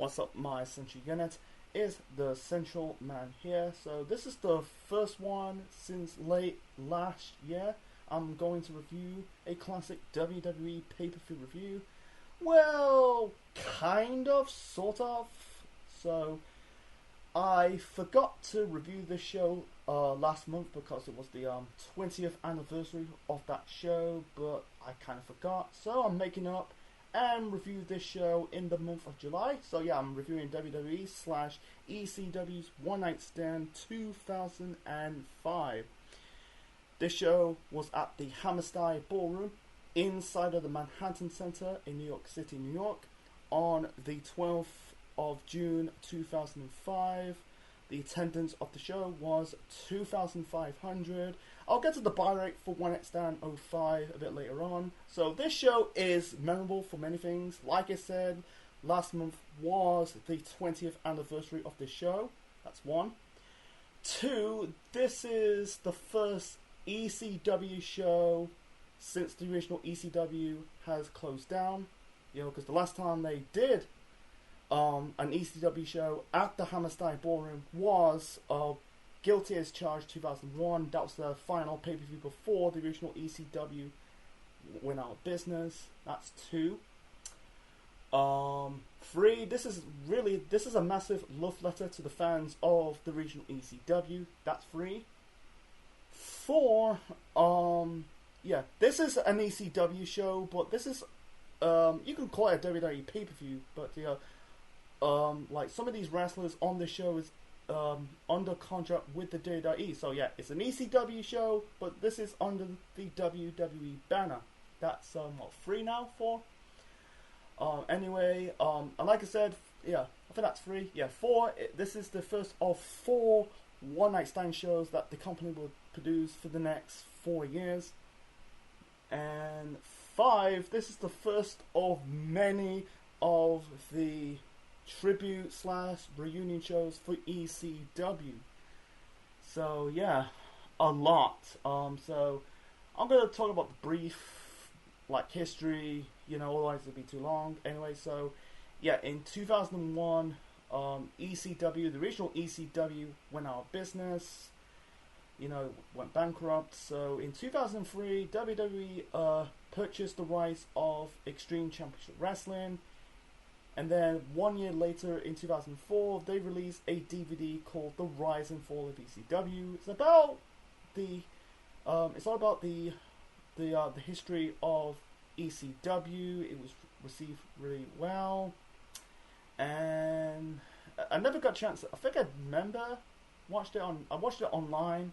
What's up, my Essential Unit? Is the Central Man here. So this is the first one since late last year. I'm going to review a classic WWE pay-per-view review. Well, kind of, sort of. So I forgot to review this show last month because it was the 20th anniversary of that show, but I kind of forgot. So I'm making up and review this show in the month of July. So yeah, I'm reviewing WWE / ECW's One Night Stand 2005. This show was at the Hammerstein Ballroom inside of the Manhattan Center in New York City, New York on the 12th of June 2005. The attendance of the show was 2,500. I'll get to the buy rate for One Night Stand 05 a bit later on. So this show is memorable for many things. Like I said, last month was the 20th anniversary of this show. That's one. Two, this is the first ECW show since the original ECW has closed down. You know, because the last time they did an ECW show at the Hammerstein Ballroom was Guilty as Charged 2001. That was the final pay-per-view before the original ECW went out of business. That's two. Three, this is a massive love letter to the fans of the original ECW. That's three. Four, yeah, this is an ECW show, but this is, you can call it a WWE pay-per-view, but like some of these wrestlers on the show is under contract with the WWE. So yeah, it's an ECW show, but this is under the WWE banner. That's what, three now? Four? Anyway, and like I said, yeah, I think that's three. Yeah, four. This is the first of 4 One Night Stand shows that the company will produce for the next 4 years. And 5, this is the first of many of the tribute / reunion shows for ECW. So yeah, a lot. So I'm gonna talk about the brief history, otherwise it'll be too long. Anyway, so yeah, in 2001, ECW, the original ECW, went out of business. Went bankrupt. So in 2003, WWE purchased the rights of Extreme Championship Wrestling. And then 1 year later, in 2004, they released a DVD called The Rise and Fall of ECW. It's about it's all about the history of ECW. It was received really well, and I never got a chance. I think I watched it online,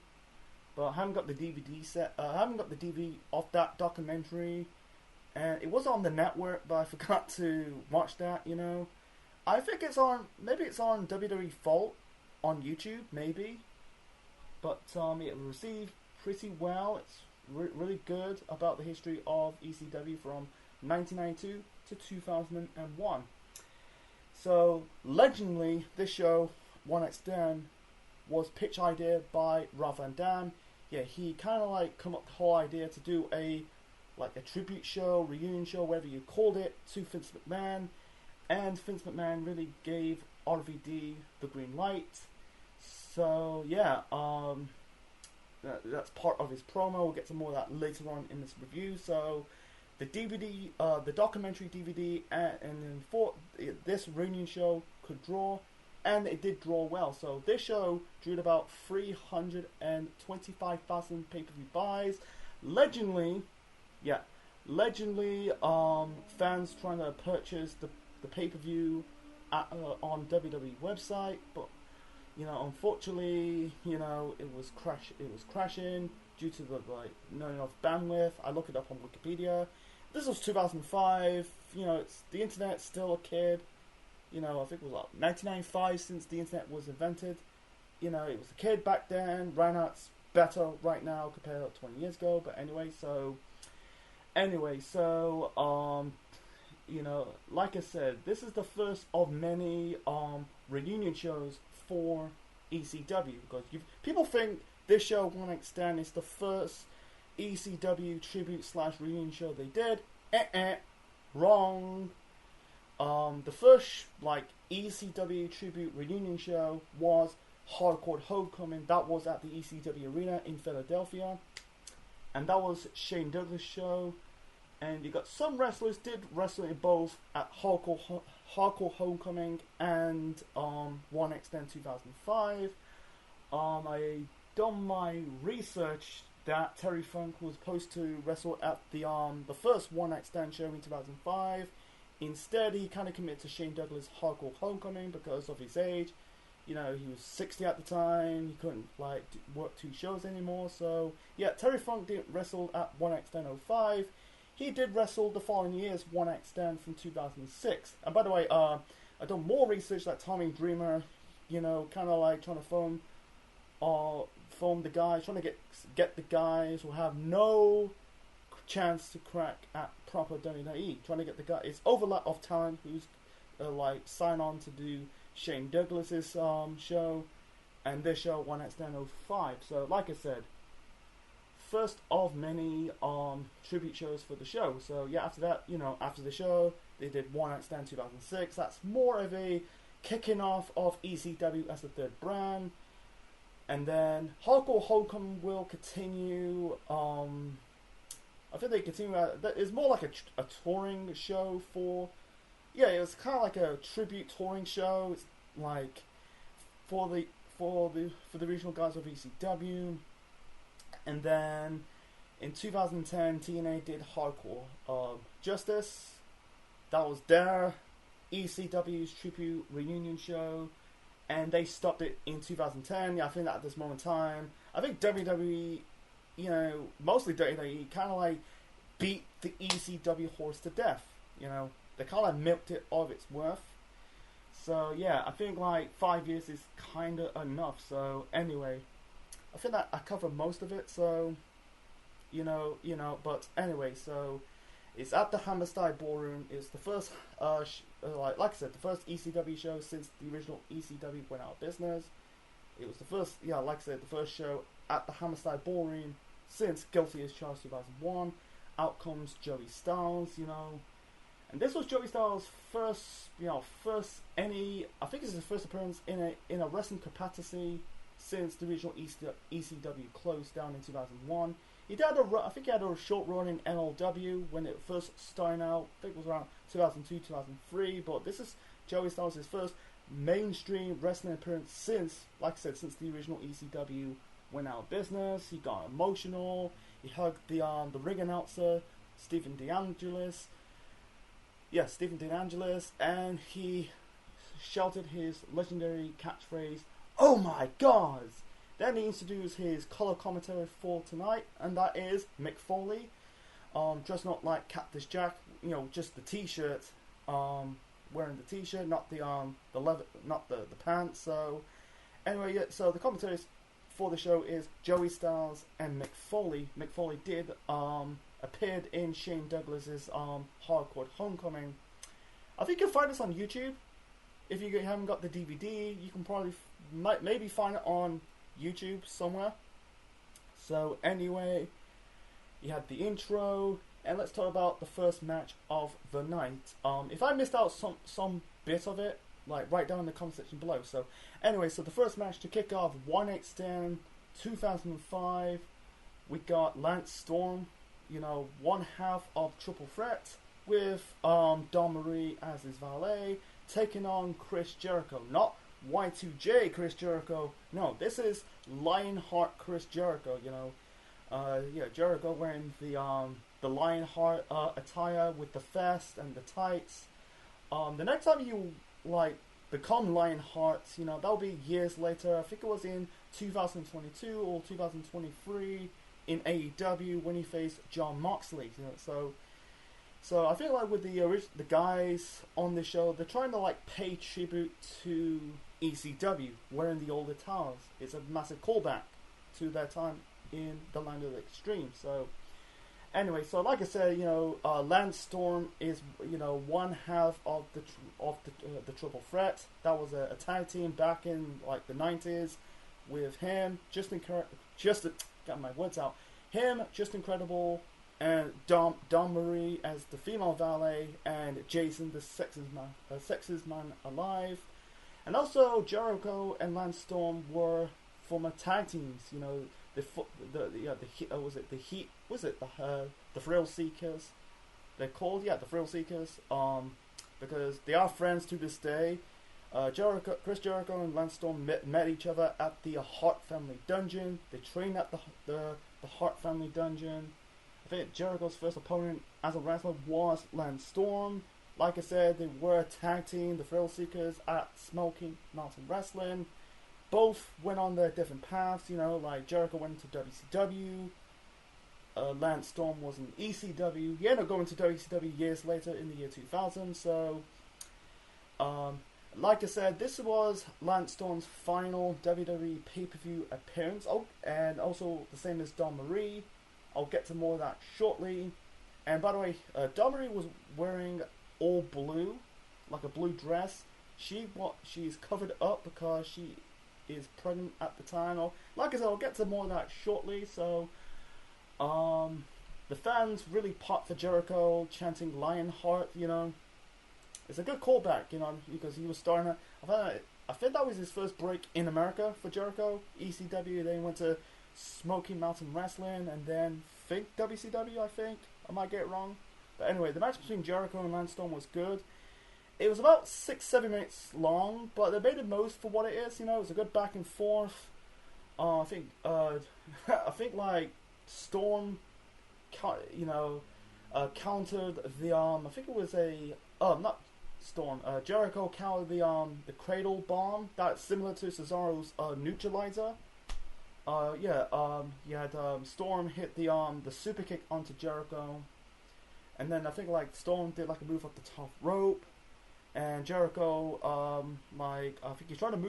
but I haven't got the DVD set. I haven't got the DVD of that documentary. And it was on the network, but I forgot to watch that, I think maybe it's on WWE Vault on YouTube, maybe. But it received pretty well. It's really good about the history of ECW from 1992 to 2001. So, legendly, this show, One Night Stand, was pitch idea by Rob Van Dam. Yeah, he kind of come up with the whole idea to do a tribute show, reunion show, whatever you called it, to Vince McMahon. And Vince McMahon really gave RVD the green light. So yeah, that's part of his promo. We'll get to more of that later on in this review. So the DVD, the documentary DVD, and then for this reunion show could draw, and it did draw well. So this show drew about 325,000 pay-per-view buys. Legendly, fans trying to purchase the pay-per-view on WWE website, but unfortunately, it was crashing due to the not enough bandwidth. I looked it up on Wikipedia. This was 2005. It's the internet's still a kid. I think it was 1995 since the internet was invented. It was a kid back then. Right now it's better right now compared to 20 years ago. But anyway, so like I said, this is the first of many reunion shows for ECW, because people think this show, One Night Stand, is the first ECW tribute / reunion show they did. Wrong. The first like ECW tribute reunion show was Hardcore Homecoming. That was at the ECW Arena in Philadelphia, and that was Shane Douglas' show. And you got some wrestlers did wrestle in both at Hardcore Homecoming and 1X10 2005. I done my research that Terry Funk was supposed to wrestle at the first 1X10 show in 2005. Instead, he kind of committed to Shane Douglas' Hardcore Homecoming because of his age. You know, he was 60 at the time. He couldn't like work 2 shows anymore. So yeah, Terry Funk didn't wrestle at 1X10 05. He did wrestle the following year's 1X10 from 2006. And by the way, I done more research like Tommy Dreamer, you know, kind of like trying to phone the guys, trying to get the guys who have no chance to crack at proper WWE. Trying to get the guy, it's overlap of talent who's like sign on to do Shane Douglas's show and this show 1X10 05. So like I said, first of many tribute shows for the show. So yeah, after that, you know, after the show, they did 1X10 2006. That's more of a kicking off of ECW as the third brand. And then Hardcore Homecoming will continue. I think they continue. It's more like a touring show for. Yeah, it was kind of like a tribute touring show. It's like for the regional guys of ECW. And then in 2010, TNA did Hardcore Justice. That was their ECW's tribute reunion show, and they stopped it in 2010. Yeah, I think that at this moment in time, I think WWE, you know, mostly WWE, kind of like beat the ECW horse to death. You know, they kind of milked it of its worth. So yeah, I think like 5 years is kind of enough. So anyway, I think that I covered most of it, so, you know, but anyway, so, it's at the Hammerstein Ballroom. It's the first, like I said, the first ECW show since the original ECW went out of business. It was the first, yeah, like I said, the first show at the Hammerstein Ballroom since Guilty as Charged 2001. Out comes Joey Styles, you know, and this was Joey Styles' first, you know, I think it's his first appearance in a wrestling capacity since the original ECW closed down in 2001. I think he had a short run in NLW when it first started out. I think it was around 2002, 2003. But this is Joey Styles' first mainstream wrestling appearance since, like I said, since the original ECW went out of business. He got emotional. He hugged the ring announcer, Stephen DeAngelis. Yeah, Stephen DeAngelis, and he shouted his legendary catchphrase, "Oh my God!" Then he introduced his color commentary for tonight, and that is Mick Foley, dressed not like Cactus Jack, you know, just the T-shirt, wearing the T-shirt, not the leather, not the pants. So anyway, yeah. So the commentaries for the show is Joey Styles and Mick Foley. Mick Foley did appeared in Shane Douglas's Hardcore Homecoming. I think you'll find this on YouTube. If you haven't got the DVD, you can probably maybe find it on YouTube somewhere. So anyway, you had the intro, and let's talk about the first match of the night. If I missed out some bit of it, like write down in the comment section below. So anyway, so the first match to kick off 1X10 2005, we got Lance Storm, you know, one half of Triple Threat, with Don Marie as his valet, taking on Chris Jericho. Not Y2J Chris Jericho. No, this is Lionheart Chris Jericho. You know, yeah, Jericho wearing the Lionheart attire with the vest and the tights. The next time you like become Lionheart, you know, that'll be years later. I think it was in 2022 or 2023 in AEW when he faced Jon Moxley. You know, so I feel like with the guys on the show, they're trying to like pay tribute to ECW wearing the old attires. It's a massive callback to their time in the Land of the Extreme. So anyway, so like I said, you know, Lance Storm is, you know, one half of the Triple Threat. That was a tag team back in like the 90s with him, Justin Incredible, and Dawn Marie as the female valet, and Jason, the sexiest man alive. And also Jericho and Lance Storm were former tag teams. You know, the Thrill Seekers. They're called the Thrill Seekers. Because they are friends to this day. Chris Jericho and Lance Storm met each other at the Hart Family Dungeon. They trained at the Hart Family Dungeon. I think Jericho's first opponent as a wrestler was Lance Storm. Like I said, they were a tag team, the Thrill Seekers, at Smoky Mountain Wrestling. Both went on their different paths, you know, like Jericho went to WCW. Lance Storm was in ECW. He ended up going to WCW years later in the year 2000. So, like I said, this was Lance Storm's final WWE pay-per-view appearance. Oh, and also the same as Dawn Marie. I'll get to more of that shortly. And by the way, Dawn Marie was wearing all blue, like a blue dress. She's covered up because she is pregnant at the time. Like I said, I'll get to more of that shortly. So, the fans really popped for Jericho, chanting Lionheart, you know. It's a good callback, you know, because he was starting I think that was his first break in America for Jericho. ECW, then he went to Smoky Mountain Wrestling, and then WCW, I think. I might get it wrong. But anyway, the match between Jericho and Lance Storm was good. It was about 6-7 minutes long, but they made the most for what it is, you know. It was a good back and forth. I think like Storm, you know, countered the I think it was not Storm. Jericho countered the Cradle Bomb. That's similar to Cesaro's Neutralizer. You had Storm hit the super kick onto Jericho, and then I think like Storm did like a move up the top rope, and Jericho I think he's trying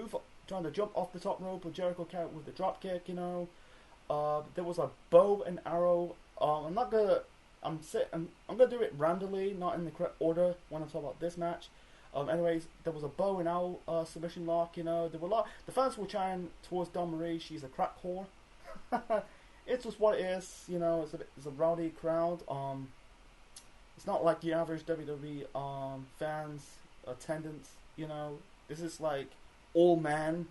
to jump off the top rope, but Jericho countered with the drop kick, you know. There was a bow and arrow. I'm gonna do it randomly, not in the correct order when I talk about this match. Anyways, there was a bow and arrow submission lock. You know, the fans were chanting towards Dawn Marie. She's a crack whore. It's just what it is. You know, it's a rowdy crowd. It's not like the average WWE fans attendance. You know, this is like all man.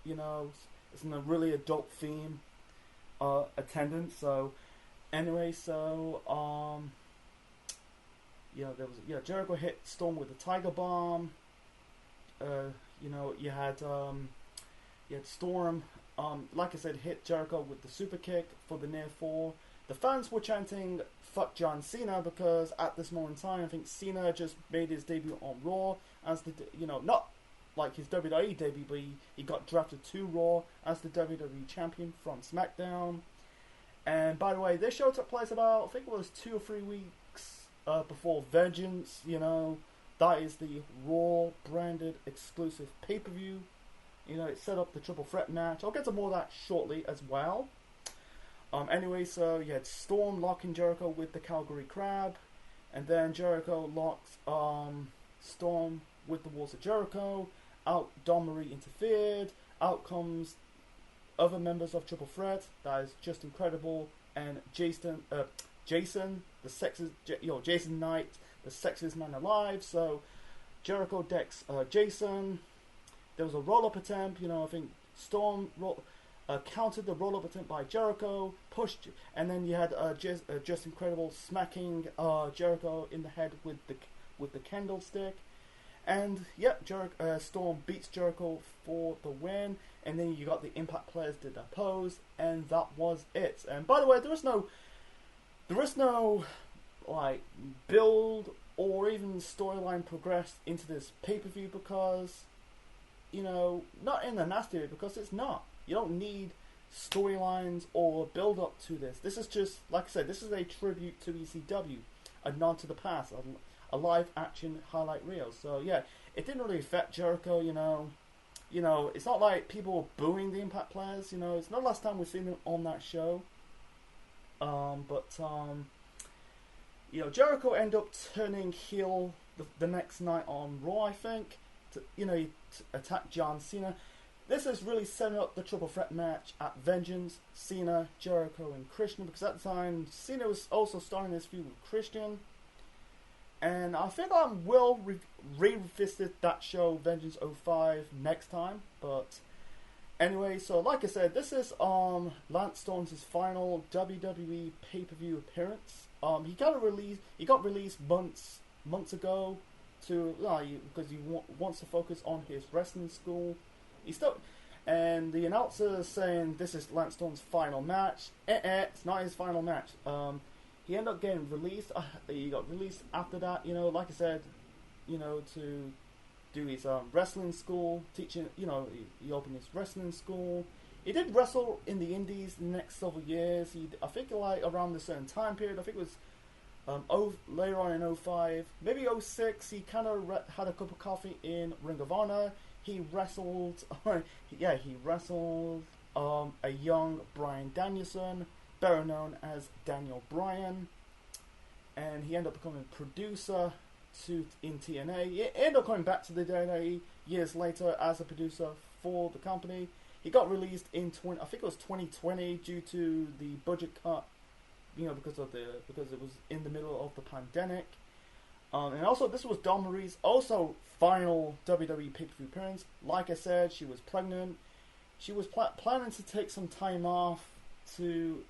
You know, it's in a really adult theme attendance. So. Anyway, so Jericho hit Storm with the Tiger Bomb. You know, you had Storm, like I said, hit Jericho with the super kick for the near fall. The fans were chanting "Fuck John Cena" because at this moment in time, I think Cena just made his debut on Raw as not like his WWE debut, but he got drafted to Raw as the WWE champion from SmackDown. And by the way, this show took place about, I think it was 2 or 3 weeks before Vengeance, you know. That is the Raw branded exclusive pay-per-view. You know, it set up the triple threat match. I'll get to more of that shortly as well. Anyway, so you had Storm locking Jericho with the Calgary Crab. And then Jericho locks Storm with the Walls of Jericho. Out, Dawn Marie interfered. Out comes other members of Triple Threat, that is just incredible, and Jason Knight, the sexiest man alive. So Jericho decks Jason. There was a roll-up attempt, you know. I think Storm countered the roll-up attempt by Jericho, pushed, and then you had just incredible smacking Jericho in the head with the candlestick. And Storm beats Jericho for the win. And then you got the Impact players did their pose, and that was it. And by the way, there is no like build or even storyline progressed into this pay-per-view because, you know, not in the nasty way, because it's not. You don't need storylines or build up to this. This is just, like I said, this is a tribute to ECW, a nod to the past, a live action highlight reel. So yeah, it didn't really affect Jericho, you know. You know, it's not like people were booing the Impact players, you know. It's not the last time we've seen them on that show. You know, Jericho ended up turning heel the next night on Raw, I think. To attack John Cena. this is really setting up the triple threat match at Vengeance, Cena, Jericho, and Christian, because at the time Cena was also starting this feud with Christian. And I think I will revisit that show, Vengeance 05, next time. But anyway, so like I said, this is Lance Storm's final WWE pay-per-view appearance. He got released months ago to because he wants to focus on his wrestling school. And the announcer is saying this is Lance Storm's final match. It's not his final match. He ended up getting released. He got released after that. Like I said, to do his wrestling school, teaching. He opened his wrestling school. He did wrestle in the Indies the next several years. I think like around a certain time period. I think it was later on in 05, maybe 06. He kind of had a cup of coffee in Ring of Honor. He wrestled. He wrestled a young Bryan Danielson, better known as Daniel Bryan, and he ended up becoming a producer in TNA. He ended up coming back to the WWE years later as a producer for the company. He got released in 2020 due to the budget cut, because it was in the middle of the pandemic. And also, this was Dawn Marie's also final WWE pay-per-view appearance. Like I said, she was pregnant. She was planning to take some time off to,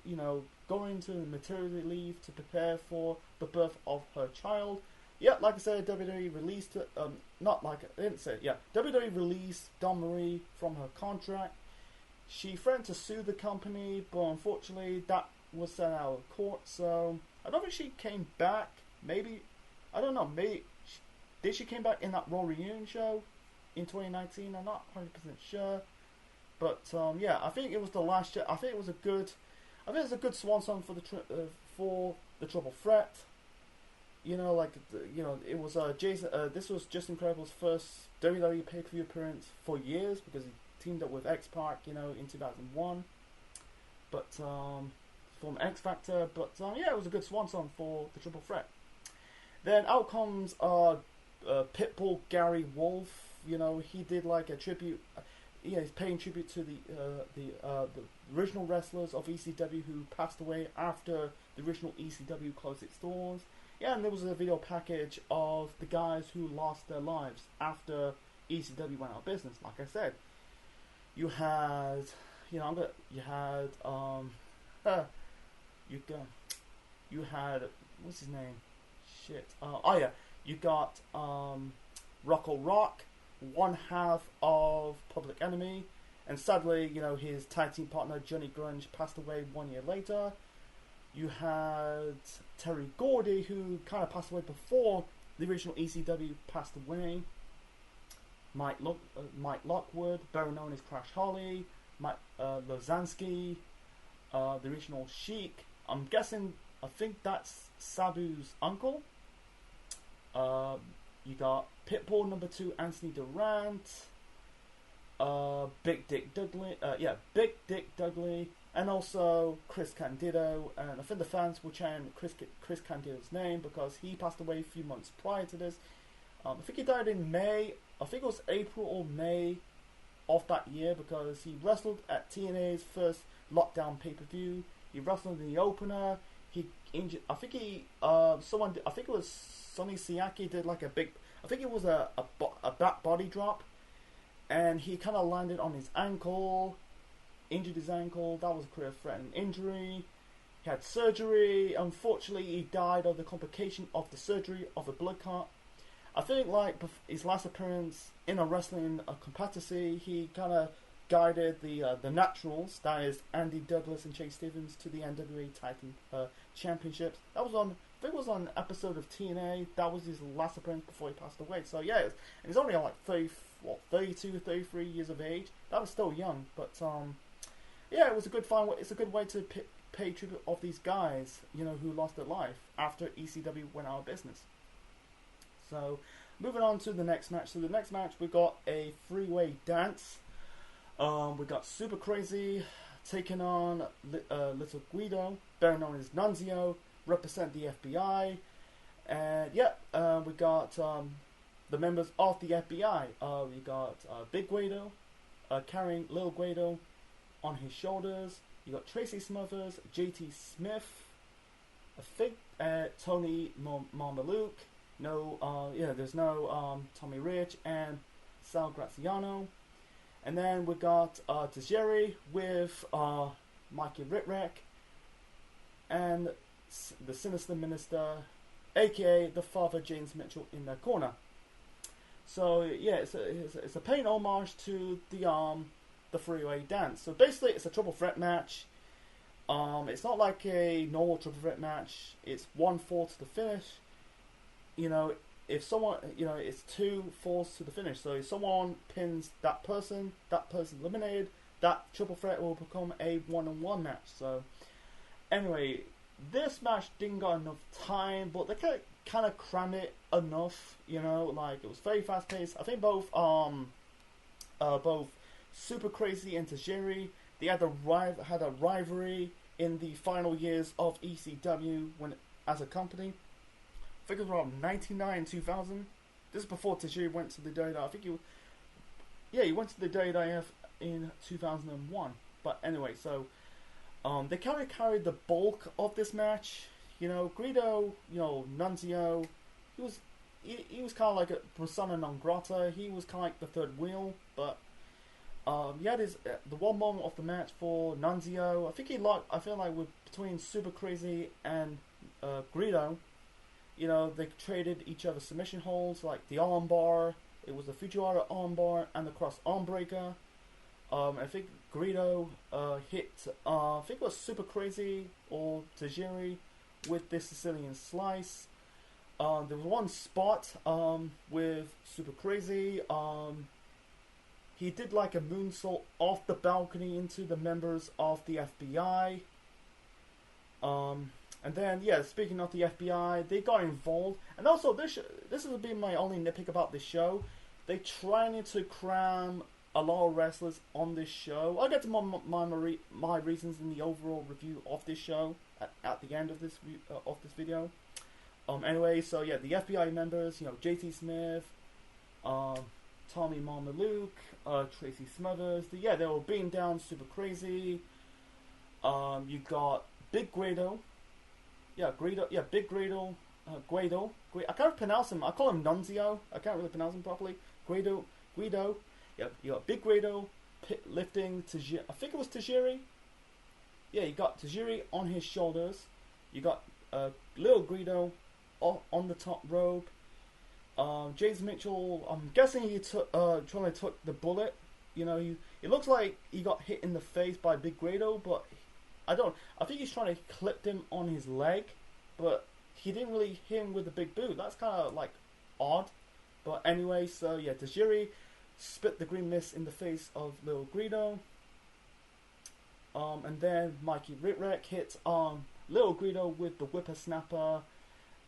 go into maternity leave to prepare for the birth of her child. Yeah, like I said, WWE released it. WWE released Dawn Marie from her contract. She threatened to sue the company, but unfortunately, that was sent out of court. So I don't think she came back. Maybe. I don't know, did she came back in that Raw Reunion show in 2019? I'm not 100% sure. But, I think it was the last year. I think it was a good swan song for the Triple Threat. It was this was Justin Creditable's first WWE pay-per-view appearance for years, because he teamed up with X-Pac, in 2001. But, from X Factor. But, it was a good swan song for the Triple Threat. Then out comes Pitbull Gary Wolf. He did like a tribute. He's paying tribute to the original wrestlers of ECW who passed away after the original ECW closed its doors. Yeah, and there was a video package of the guys who lost their lives after ECW went out of business. Like I said, you had what's his name? You got Rocco Rock, one half of Public Enemy, and sadly, his tag team partner Johnny Grunge passed away 1 year later. You had Terry Gordy, who kind of passed away before the original ECW passed away. Mike Lockwood, better known as Crash Holly. Mike Lozansky, the original Sheik. I think that's Sabu's uncle. You got Pitbull number 2, Anthony Durant, Big Dick Dudley, and also Chris Candido. And I think the fans will chant Chris Candido's name because he passed away a few months prior to this. I think he died in May. I think it was April or May of that year, because he wrestled at TNA's first lockdown pay-per-view. He wrestled in the opener. He injured. I think it was Sonny Siaki did like a big. I think it was a back body drop, and he kind of landed on his ankle, injured his ankle. That was a career-threatening injury. He had surgery. Unfortunately, he died of the complication of the surgery of a blood clot. I think like his last appearance in a wrestling capacity, he kind of guided the Naturals, that is Andy Douglas and Chase Stevens, to the NWA Tag Team Championships. That was on, I think it was on an episode of TNA. That was his last appearance before he passed away. So yeah, and he's only like 32, 33 years of age. That was still young, but yeah, it was a good it's a good way to pay tribute of these guys, who lost their life after ECW went out of business. So moving on to the next match. So the next match, we got a three-way dance. We got Super Crazy taking on Little Guido, better known as Nunzio, represent the FBI. And we got the members of the FBI. We got Big Guido, carrying Lil Guido on his shoulders. You got Tracy Smothers, JT Smith, I think Tony Mamaluke. There's no Tommy Rich and Sal Graziano. And then we got Tajiri with Mikey Ritrek and the Sinister Minister, aka the Father James Mitchell, in their corner. So yeah, it's a paying homage to the three-way dance. So basically, it's a triple threat match. It's not like a normal triple threat match. It's 1-4 to the finish. If someone, it's 2 falls to the finish. So if someone pins that person eliminated, that triple threat will become a 1-on-1 match. So anyway, this match didn't got enough time, but they kind of crammed it enough. Like it was very fast paced. I think both Super Crazy and Tajiri, they had a rivalry in the final years of ECW as a company. I think it was around 99, 2000. This is before Tajiri went to the WWE. I think he went to the WWF in 2001. But anyway, so they kind of carried the bulk of this match. Guido, Nunzio, he was kind of like a persona non grata. He was kind of like the third wheel, but he had the one moment of the match for Nunzio. I feel like between Super Crazy and Guido, they traded each other submission holds, like the arm bar. It was the Fujiwara arm bar and the cross arm breaker. I think Guido hit, I think it was Super Crazy or Tajiri with this Sicilian slice. There was one spot with Super Crazy. He did like a moonsault off the balcony into the members of the FBI. And then, speaking of the FBI, they got involved. And also, this has been my only nitpick about this show. They trying to cram a lot of wrestlers on this show. I'll get to my reasons in the overall review of this show at the end of this video. Anyway, so yeah, the FBI members, JT Smith, Tommy Mamaluke, Tracy Smothers. They were beating down Super Crazy. You got Big Guido. Big Guido. Guido. I can't pronounce him. I call him Nunzio. I can't really pronounce him properly. Guido. Yeah, you got Big Guido lifting Tajiri. I think it was Tajiri. Yeah, you got Tajiri on his shoulders. You got Little Guido on the top rope. James Mitchell, I'm guessing he trying to took the bullet. It looks like he got hit in the face by Big Guido, but I think he's trying to clip him on his leg, but he didn't really hit him with the big boot. That's kind of like odd. But anyway, so yeah, Tajiri spit the green mist in the face of Lil Guido. And then Mikey Ritrek hit Lil Guido with the whippersnapper.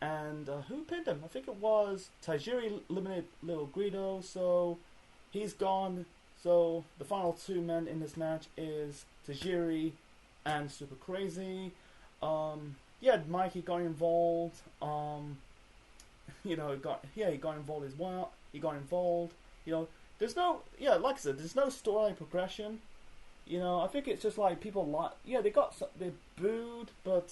And who pinned him? I think it was Tajiri eliminated Lil Guido, so he's gone. So the final two men in this match is Tajiri and Super Crazy. Mikey got involved. He got involved as well. He got involved. There's no, like I said, there's no storyline progression. I think it's just like people they booed, but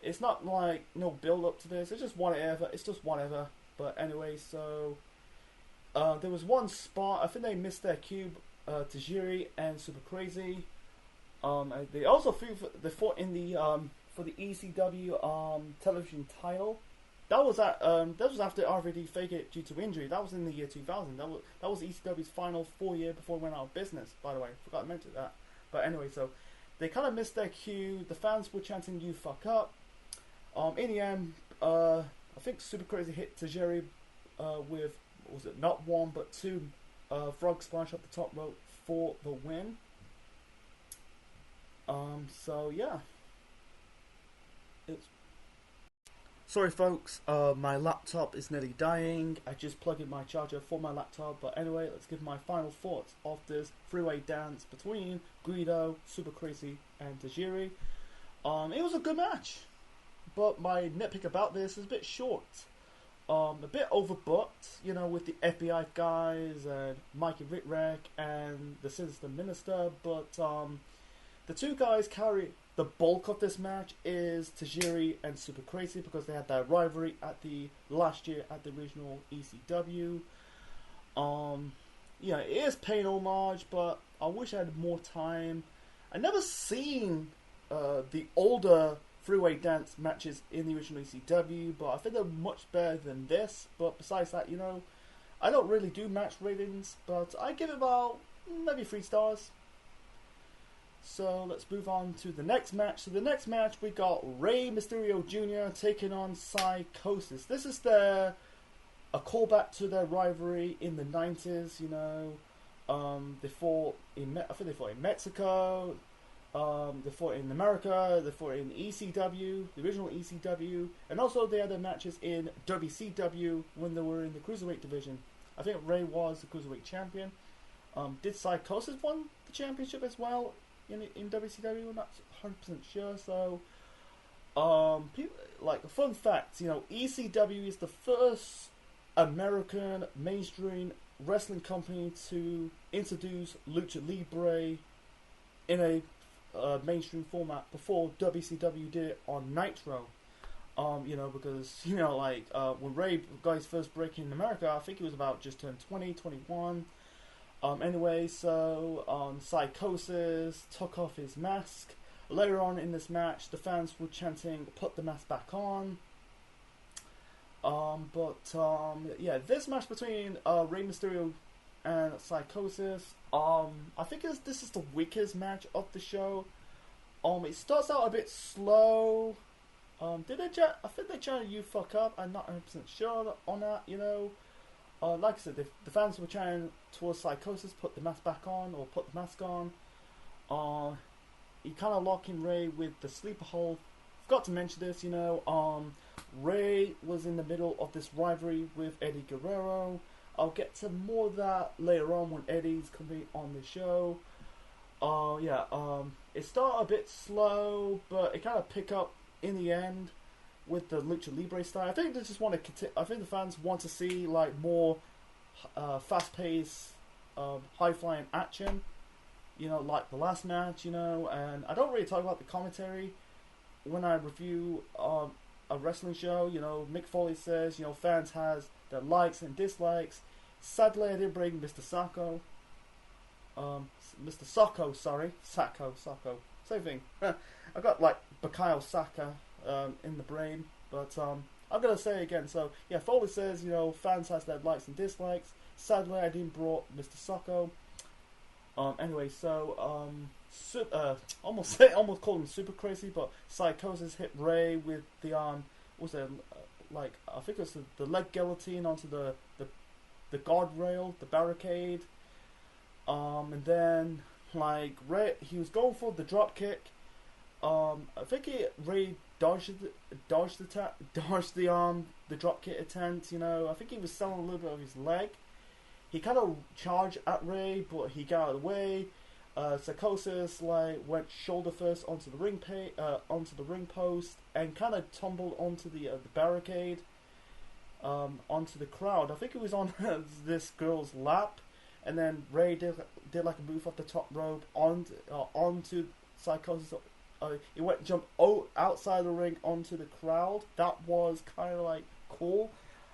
it's not like no build up to this. It's just whatever. But anyway, so there was one spot. I think they missed their cue. Tajiri and Super Crazy. They also fought in the for the ECW television title. That was after RVD faked it due to injury. That was in the year 2000. That was ECW's final 4 year before it went out of business. By the way, forgot to mention that. But anyway, so they kind of missed their cue. The fans were chanting "You fuck up." In the end, I think Super Crazy hit Tajiri with, was it not one but two frog splash up the top rope for the win. So yeah, it's. Sorry folks, my laptop is nearly dying. I just plugged in my charger for my laptop. But anyway, let's give my final thoughts of this three-way dance between Guido, Super Crazy, and Tajiri. It was a good match, but my nitpick about this is a bit short. a bit overbooked, you know, with the FBI guys and Mikey Whipwreck and the Sinister Minister, but the two guys carry the bulk of this match is Tajiri and Super Crazy because they had that rivalry at the last year at the original ECW. Yeah, it is paying homage, but I wish I had more time. I never seen the older freeway dance matches in the original ECW, but I think they're much better than this. But besides that, you know, I don't really do match ratings, but I give it about maybe 3 stars. So let's move on to the next match. So the next match we got Rey Mysterio Jr. taking on Psychosis. This is a callback to their rivalry in the 90s. You know, they fought in I think they fought in Mexico. They fought in America. They fought in ECW, the original ECW, and also they had their matches in WCW when they were in the cruiserweight division. I think Rey was the cruiserweight champion. Did Psychosis won the championship as well in WCW? I'm not 100% sure. So, people, like a fun fact, you know, ECW is the first American mainstream wrestling company to introduce Lucha Libre in a mainstream format before WCW did it on Nitro. You know, because, you know, like, when Rey got his first break in America, I think he was about just turned 20, 21. Anyway, so, Psychosis took off his mask. Later on in this match, the fans were chanting, "Put the mask back on." Yeah, this match between Rey Mysterio and Psychosis, I think this is the weakest match of the show. It starts out a bit slow. I think they chanted "You fuck up." I'm not 100% sure on that, you know. Like I said, the fans were chanting towards Psychosis, "Put the mask back on," or "Put the mask on." He kind of locking Rey with the sleeper hold. Forgot to mention this, you know. Rey was in the middle of this rivalry with Eddie Guerrero. I'll get to more of that later on when Eddie's coming on the show. It started a bit slow, but it kind of picked up in the end with the Lucha Libre style. I think they just want to continue. I think the fans want to see like more fast-paced, high-flying action. You know, like the last match. You know, and I don't really talk about the commentary when I review a wrestling show. You know, Mick Foley says, you know, fans has their likes and dislikes. Sadly, I didn't bring Mr. Sacco. Mr. Sacco, sorry. Sacco. Same thing. I got like Bakayao Saka in the brain. But I'm going to say it again. So, yeah, Foley says, you know, fans has their likes and dislikes. Sadly, I didn't brought Mr. Sacco. Anyway, so, almost called him Super Crazy, but Psychosis hit Rey with the, what's it, like, I think it's the leg guillotine onto the guardrail, the barricade. And then, like, Rey, he was going for the drop kick. I think Rey dodged the drop kick attempt, you know. I think he was selling a little bit of his leg. He kind of charged at Rey, but he got out of the way. Psychosis like went shoulder first onto the ring post and kind of tumbled onto the barricade, onto the crowd. I think it was on this girl's lap, and then Rey did like a move off the top rope onto Psychosis. He went jump outside the ring onto the crowd. That was kind of like cool.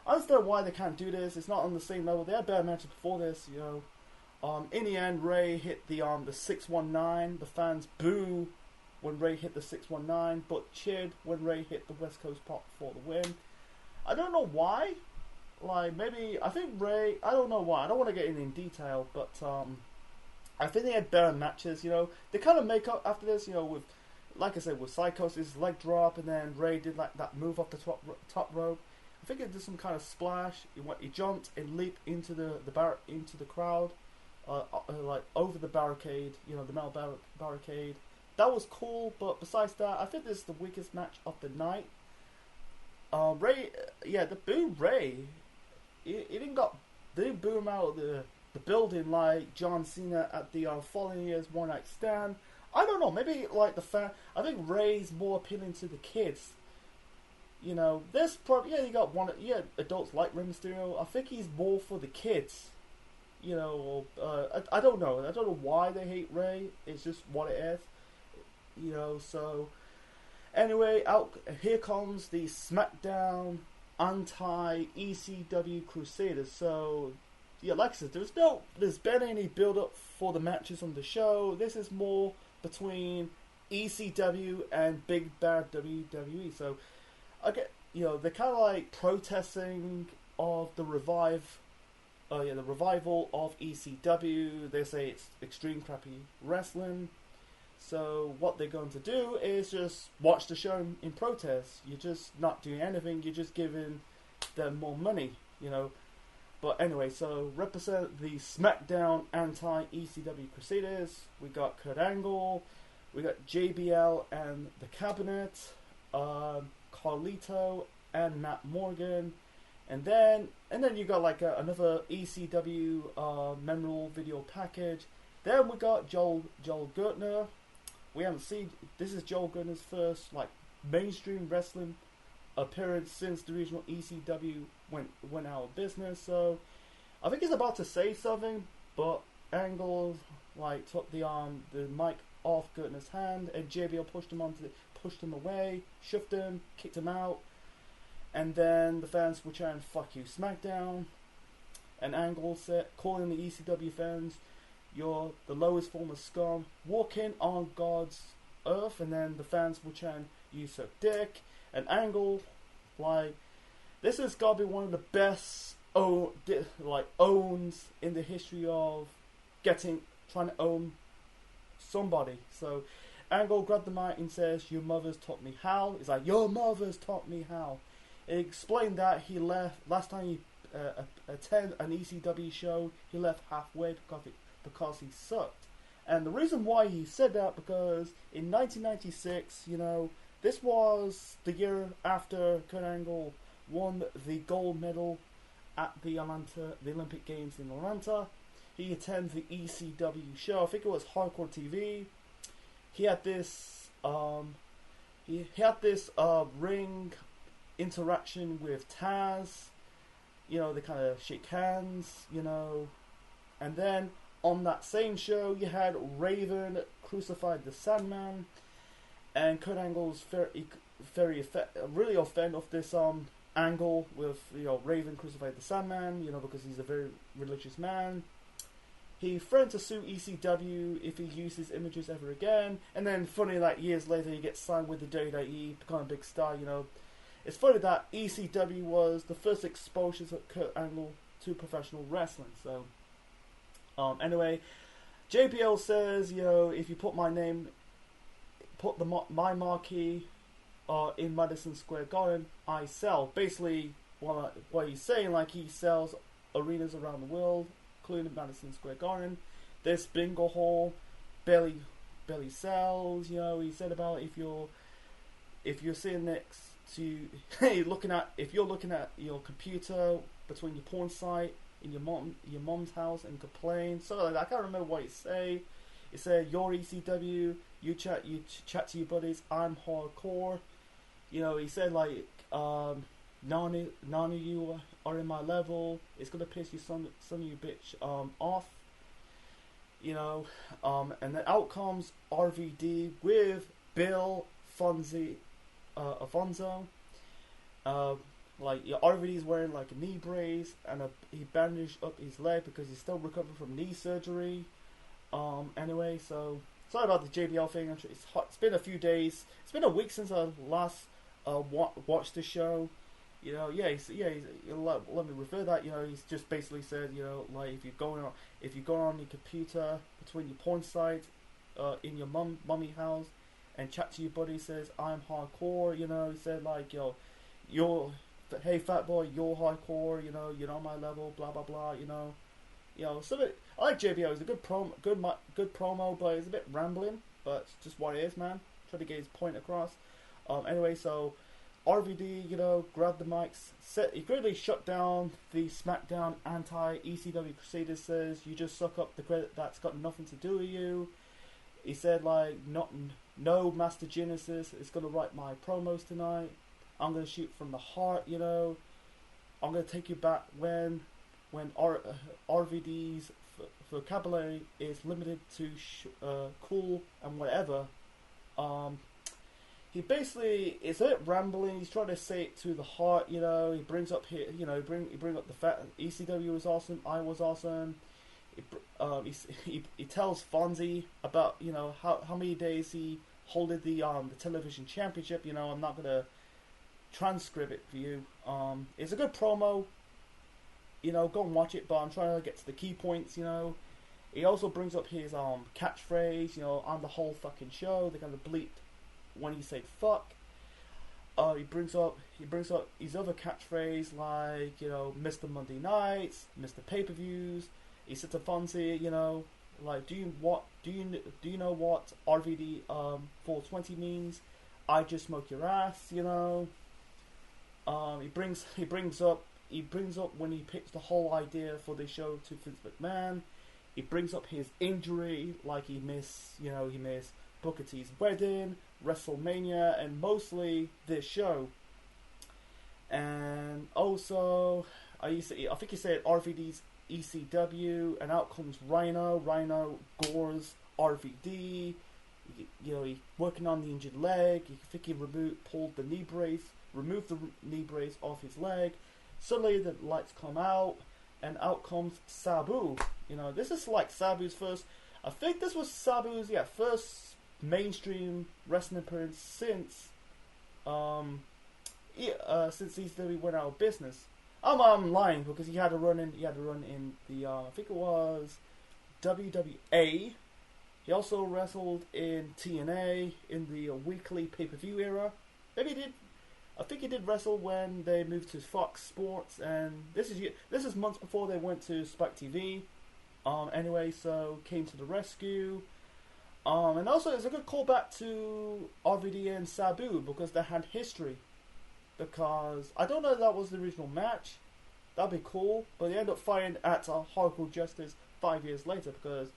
I understand why they can't do this. It's not on the same level. They had better matches before this, you know. In the end, Rey hit the 619. The fans boo when Rey hit the 619, but cheered when Rey hit the West Coast Pop for the win. I don't know why. Like, maybe, I think Rey, I don't know why. I don't want to get in detail, but I think they had better matches, you know. They kind of make up after this, you know, with, like I said, with Psychosis, leg drop, and then Rey did like that move off the top rope. I think it did some kind of splash. He jumped and leaped into the crowd, like over the barricade, you know, the metal barricade. That was cool, but besides that, I think this is the weakest match of the night. Rey, yeah, the boo Rey. They didn't boo him out of the building like John Cena at the following year's One Night Stand. I don't know. Maybe like I think Rey's more appealing to the kids. You know, this probably, yeah, you got one, yeah, adults like Rey Mysterio. I think he's more for the kids. You know, I don't know. I don't know why they hate Rey. It's just what it is. You know, so anyway, out here comes the SmackDown anti-ECW Crusaders. So yeah, like I said, there's been any build up for the matches on the show. This is more between ECW and Big Bad WWE. So I get, you know, they're kind of like protesting of the the revival of ECW. They say it's extreme crappy wrestling. So what they're going to do is just watch the show in protest. You're just not doing anything. You're just giving them more money, you know. But anyway, so represent the SmackDown anti-ECW Crusaders. We got Kurt Angle, we got JBL and the Cabinet, Carlito and Matt Morgan, and then you got like another ECW memorable video package. Then we got Joel Gertner. We haven't seen, this is Joel Gertner's first like mainstream wrestling appearance since the original ECW went out of business. So I think he's about to say something, but Angle like took the mic off Gertner's hand, and JBL pushed him away, shoved him, kicked him out, and then the fans were chanting "Fuck you, SmackDown," and Angle said, calling the ECW fans, "You're the lowest form of scum, walking on God's earth," and then the fans were chanting, "You suck dick," and Angle, like, this has got to be one of the best owns in the history of trying to own somebody. So Angle grabbed the mic and says, "Your mother's taught me how." It's like, "Your mother's taught me how." It explained that he left last time he attended an ECW show. He left halfway because he sucked. And the reason why he said that, because in 1996, you know, this was the year after Kurt Angle won the gold medal at the Olympic Games in Atlanta. He attended the ECW show. I think it was Hardcore TV. He had this ring interaction with Taz. You know, they kind of shake hands. You know, and then on that same show, you had Raven crucified the Sandman, and Kurt Angle's really offended of this angle with, you know, Raven crucified the Sandman, you know, because he's a very religious man. He threatened to sue ECW if he uses images ever again, and then funny, like years later, he gets signed with the WWE, become a big star. You know, it's funny that ECW was the first exposure of Kurt Angle to professional wrestling. So anyway, JBL says, you know, if you put my name, my marquee in Madison Square Garden, I sell. Basically, what he's saying, like, he sells arenas around the world, including Madison Square Garden. This bingo hall barely sells. You know, he said about if you're sitting next to if you're looking at your computer between your porn site in your mom's house and complain. So like, I can't remember what it say. It said, "You're ECW. You chat to your buddies. I'm hardcore." You know, he said like, none of you are in my level. It's gonna piss you son of you bitch off. You know, and then out comes RVD with Bill Afonso. Like, RVD's wearing like a knee brace, and he bandaged up his leg because he's still recovering from knee surgery. Anyway, so sorry about the JBL thing. It's hot. It's been a few days. It's been a week since I last watched the show. You know, let me refer that. You know, he's just basically said, you know, like, if you go on your computer between your porn site, in your mummy house, and chat to your buddy, says, "I'm hardcore." You know, he said like, "Hey fat boy, you're hardcore. You know, you're on my level." Blah blah blah. You know, so I like JBL. It's a good promo, but it's a bit rambling. But it's just what it is, man. Try to get his point across. Anyway, so RVD, you know, grabbed the mics. He greatly shut down the SmackDown anti-ECW Crusaders. Says, "You just suck up the credit that's got nothing to do with you." He said like, no Master Genesis is gonna write my promos tonight. I'm gonna shoot from the heart, I'm gonna take you back when RVD's vocabulary is limited to cool and whatever. He basically is a bit rambling. He's trying to say it to the heart, He brings up here, he bring up the fact ECW was awesome. I was awesome. He tells Fonzie about how many days he holded the television championship. I'm not gonna transcribe it for you. It's a good promo. Go and watch it. But I'm trying to get to the key points. He also brings up his catchphrase. On the whole fucking show, they're gonna bleep when he said fuck. He brings up his other catchphrase like Mr. Monday Nights, Mr. Pay-per-views. He said to Fonzie, like do you know what RVD 420 means? I just smoke your ass. He brings up when he pitched the whole idea for the show to Vince McMahon. He brings up his injury, like he missed Booker T's wedding, WrestleMania, and mostly this show. And also, I think he said RVD's ECW, and out comes Rhino. Rhino gores RVD. He working on the injured leg. I think he removed the knee brace off his leg. Suddenly the lights come out, and out comes Sabu. This is like Sabu's first. I think this was Sabu's first mainstream wrestling appearance since ECW went out of business. I'm lying because he had a run in the I think it was WWE. He also wrestled in TNA in the weekly pay-per-view era. Maybe he did. I think he did wrestle when they moved to Fox Sports, and this is months before they went to Spike TV. Anyway, so came to the rescue. And also it's a good callback to RVD and Sabu because they had history. Because I don't know if that was the original match. That'd be cool, but they end up fighting at Hardcore Justice 5 years later because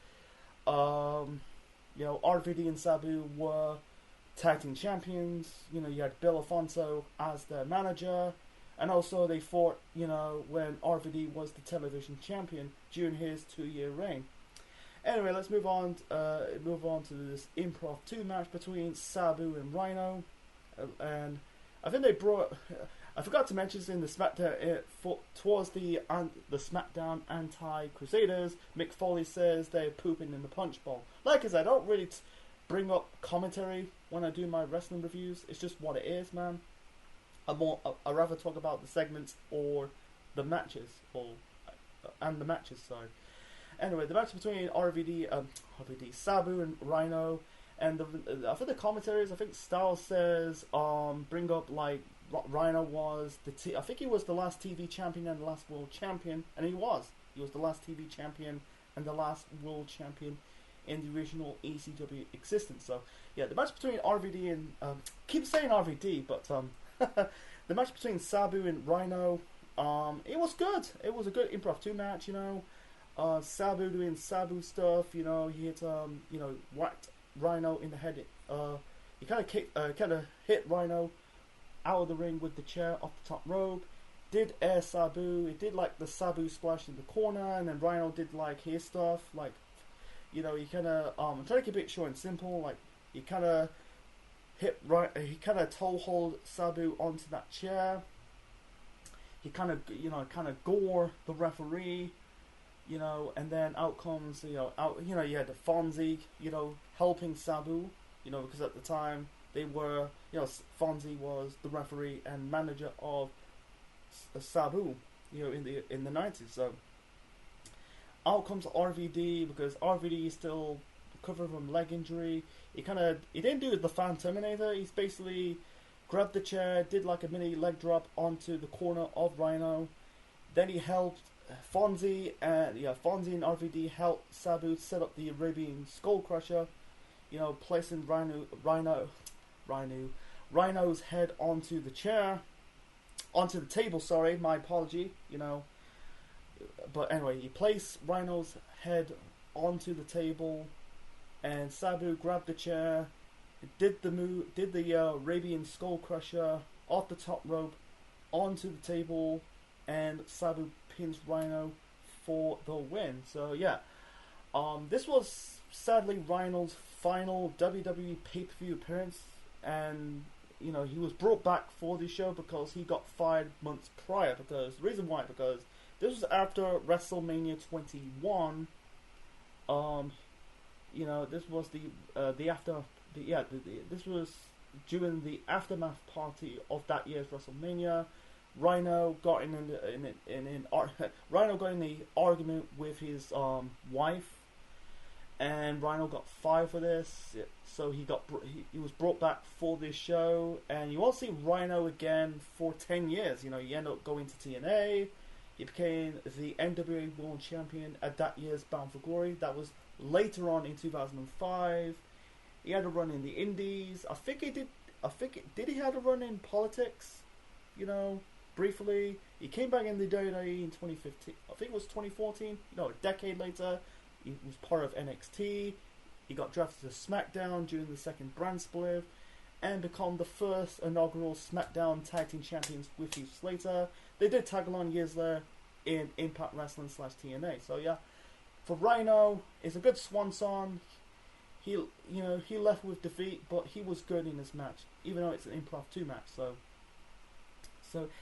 RVD and Sabu were tag team champions. You had Bill Alfonso as their manager, and also they fought when RVD was the television champion during his 2-year reign. Anyway, let's move on to this Improv 2 match between Sabu and Rhino, and I think they brought. I forgot to mention this in the SmackDown. Towards the SmackDown Anti-Crusaders, Mick Foley says they're pooping in the punch bowl. Like I said, I don't really bring up commentary when I do my wrestling reviews. It's just what it is, man. I'd rather talk about the segments or the matches, and the matches. Sorry. Anyway, the match between Sabu and Rhino, and I think the commentaries. I think Styles says bring up like Rhino was I think he was the last TV champion and the last world champion, and he was the last TV champion and the last world champion in the original ECW existence. So yeah, the match between RVD and keep saying RVD, but the match between Sabu and Rhino, it was good. It was a good Improv 2 match. Sabu doing Sabu stuff. He hit whacked Rhino in the head. He kind of hit Rhino out of the ring with the chair off the top rope. Did air Sabu. It did like the Sabu splash in the corner, and then Rhino did like his stuff. Like he kind of I'm trying to keep it short and simple. Like he kind of toe hold Sabu onto that chair. He kind of gore the referee. And then out comes, you had the Fonzie, helping Sabu, because at the time they were, Fonzie was the referee and manager of Sabu, in the 90s. So out comes RVD because RVD is still recovering from leg injury. He didn't do the Fan Terminator. He's basically grabbed the chair, did like a mini leg drop onto the corner of Rhino. Then he helped Fonzie and RVD helped Sabu set up the Arabian Skull Crusher, placing Rhino's head onto the table. Sorry, my apology. But anyway, he placed Rhino's head onto the table, and Sabu grabbed the chair, did the Arabian Skull Crusher off the top rope onto the table, and Sabu pins Rhino for the win. So yeah, this was sadly Rhino's final WWE pay-per-view appearance, and you know, he was brought back for the show because he got fired months prior. Because the reason why, because this was after WrestleMania 21. You know, this was this was during the aftermath party of that year's WrestleMania. Rhino got in the argument with his wife, and Rhino got fired for this. So he was brought back for this show, and you won't see Rhino again for 10 years. You know, he ended up going to TNA. He became the NWA World Champion at that year's Bound for Glory. That was later on in 2005. He had a run in the Indies. Did he have a run in politics? You know, briefly. He came back in the WWE in 2015. I think it was 2014. No, a decade later. He was part of NXT. He got drafted to SmackDown during the second brand split, and become the first inaugural SmackDown Tag Team Champions with Heath Slater. They did tag along years later in Impact Wrestling / TNA. So yeah, for Rhino, it's a good swan song. He left with defeat, but he was good in this match, even though it's an Improv 2 match. So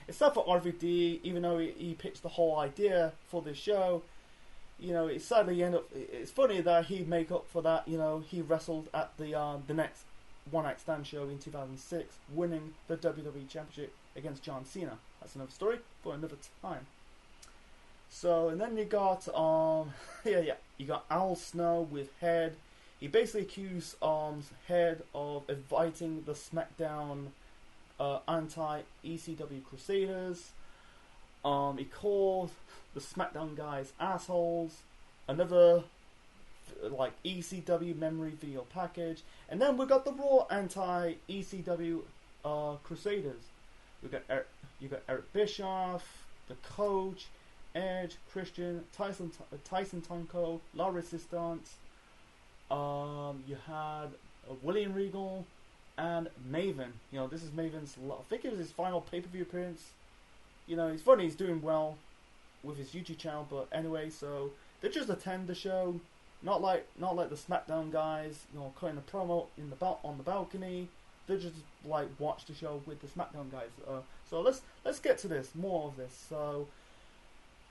except for RVD, even though he pitched the whole idea for this show, you know, it sadly ended up. It's funny that he make up for that. You know, he wrestled at the next One Night Stand show in 2006, winning the WWE Championship against John Cena. That's another story for another time. So, and then you got you got Al Snow with Head. He basically accused Head of inviting the SmackDown anti-ECW Crusaders. He called the SmackDown guys assholes. Another like ECW memory video package, and then we got the Raw anti-ECW Crusaders. You got Eric Bischoff, the Coach, Edge, Christian, Tyson Tonko, La Resistance. You had William Regal and Maven. You know, this is Maven's. I think it was his final pay-per-view appearance. You know, he's funny. He's doing well with his YouTube channel, but anyway, so they just attend the show, not like the SmackDown guys, you know, cutting a promo on the balcony. They just like watch the show with the SmackDown guys. So let's get to this, more of this. So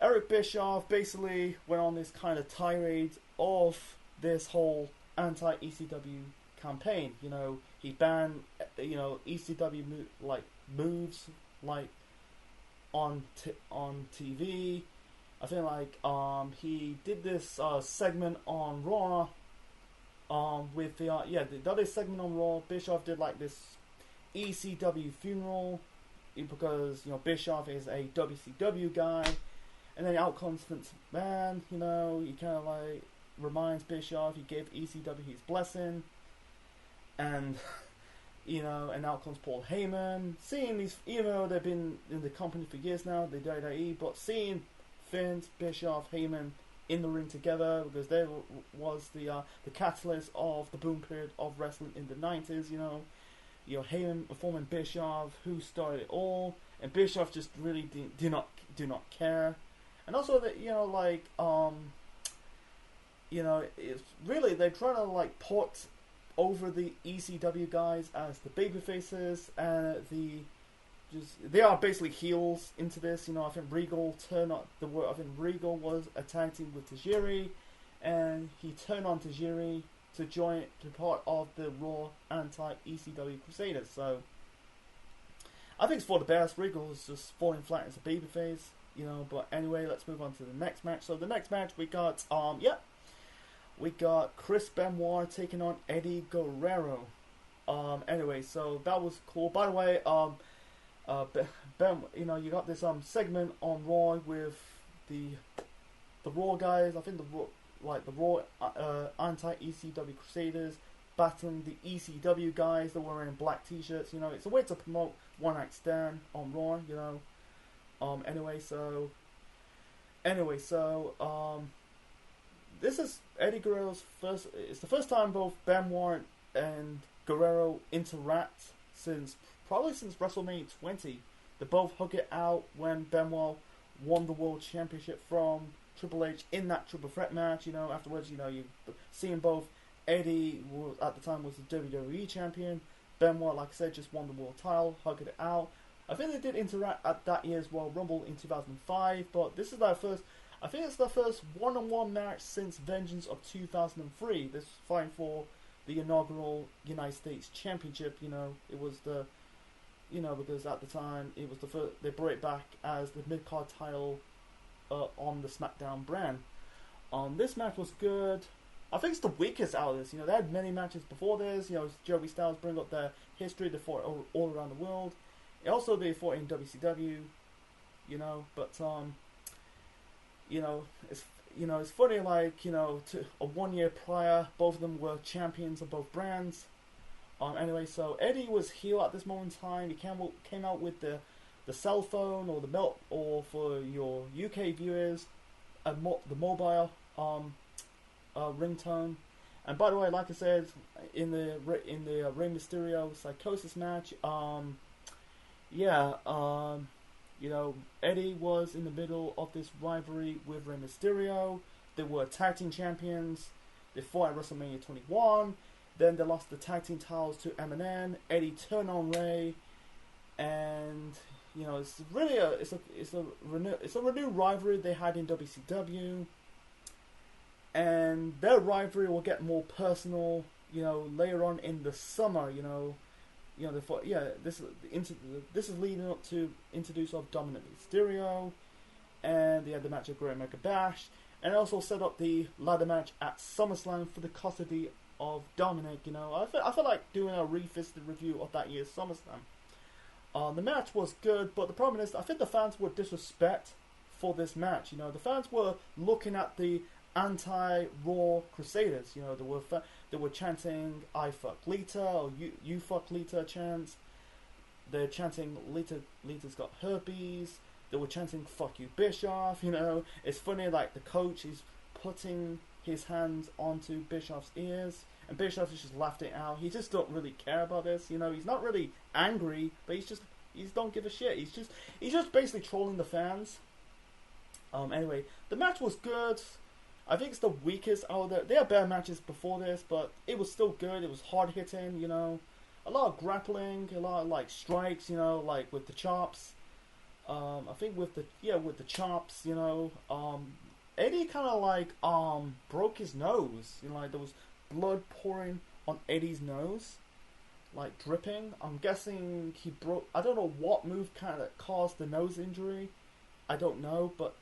Eric Bischoff basically went on this kind of tirade of this whole anti-ECW campaign. You know, he banned ECW moves like on TV. I feel like he did this segment on Raw with the other segment on Raw. Bischoff did like this ECW funeral because, you know, Bischoff is a WCW guy, and then out comes Vince McMahon. You know, he kind of like reminds Bischoff he gave ECW his blessing, and you know, and out comes Paul Heyman. Seeing these, even though they've been in the company for years now, the WWE, but seeing Vince, Bischoff, Heyman in the ring together, because they was the catalyst of the boom period of wrestling in the 90s. You know, Heyman forming Bischoff, who started it all, and Bischoff just really do not care. And also that, you know, like you know, it's really they're trying to like put over the ECW guys as the baby faces, and they are basically heels into this. You know, I think Regal Regal was a tag team with Tajiri, and he turned on Tajiri to be part of the Raw anti-ECW Crusaders. So I think it's for the best. Regal is just falling flat as a babyface, you know. But anyway, let's move on to the next match. So the next match we got we got Chris Benoit taking on Eddie Guerrero. Anyway, so that was cool. By the way, you know, you got this segment on Raw with the Raw guys. I think the Raw anti-ECW Crusaders battling the ECW guys that were wearing black T-shirts. You know, it's a way to promote One Night Stand on Raw. You know. Anyway, so this is Eddie Guerrero's first. It's the first time both Benoit and Guerrero interact since probably since WrestleMania 20. They both hug it out when Benoit won the World Championship from Triple H in that triple threat match. Afterwards, you seeing both. Eddie at the time was the WWE champion. Benoit, like I said, just won the world title, hugged it out. I think they did interact at that year's Royal Rumble in 2005, but this is their first. I think it's their first one-on-one match since Vengeance of 2003. This was fighting for the inaugural United States Championship. It was the, because at the time it was the first. They brought it back as the mid-card title on the SmackDown brand. This match was good. I think it's the weakest out of this. They had many matches before this. Joey Styles bring up their history. They fought all around the world. Also, they fought in WCW. But it's funny. Like to a 1 year prior, both of them were champions of both brands. Anyway, so Eddie was heel at this moment in time. He came out with the cell phone or or for your UK viewers, the mobile ringtone. And by the way, like I said, in the Rey Mysterio Psychosis match, Eddie was in the middle of this rivalry with Rey Mysterio. They were tag team champions. They fought at WrestleMania 21. Then they lost the tag team titles to Eminem. Eddie turned on Rey, and it's really a renewed rivalry they had in WCW. And their rivalry will get more personal, later on in the summer. They fought. This is leading up to introduce of Dominic Mysterio, and they had the match at Great American Bash, and also set up the ladder match at SummerSlam for the custody of Dominic. I feel like doing a revisited review of that year's SummerSlam. The match was good, but the problem is, I think the fans were disrespect for this match. The fans were looking at the anti-Raw Crusaders. They were chanting "I fuck Lita" or "You fuck Lita" chants. They're chanting Lita's got herpes. They were chanting "fuck you, Bischoff." It's funny. Like the coach is putting his hands onto Bischoff's ears, and Bischoff is just laughing it out. He just don't really care about this. He's not really angry, but he don't give a shit. He's just basically trolling the fans. Anyway, the match was good. I think it's the weakest out there. They had better matches before this, but it was still good. It was hard hitting, a lot of grappling, a lot of strikes, like with the chops. I think with the chops, Eddie kind of broke his nose. There was blood pouring on Eddie's nose, dripping. I'm guessing he broke. I don't know what move kind of caused the nose injury. I don't know, but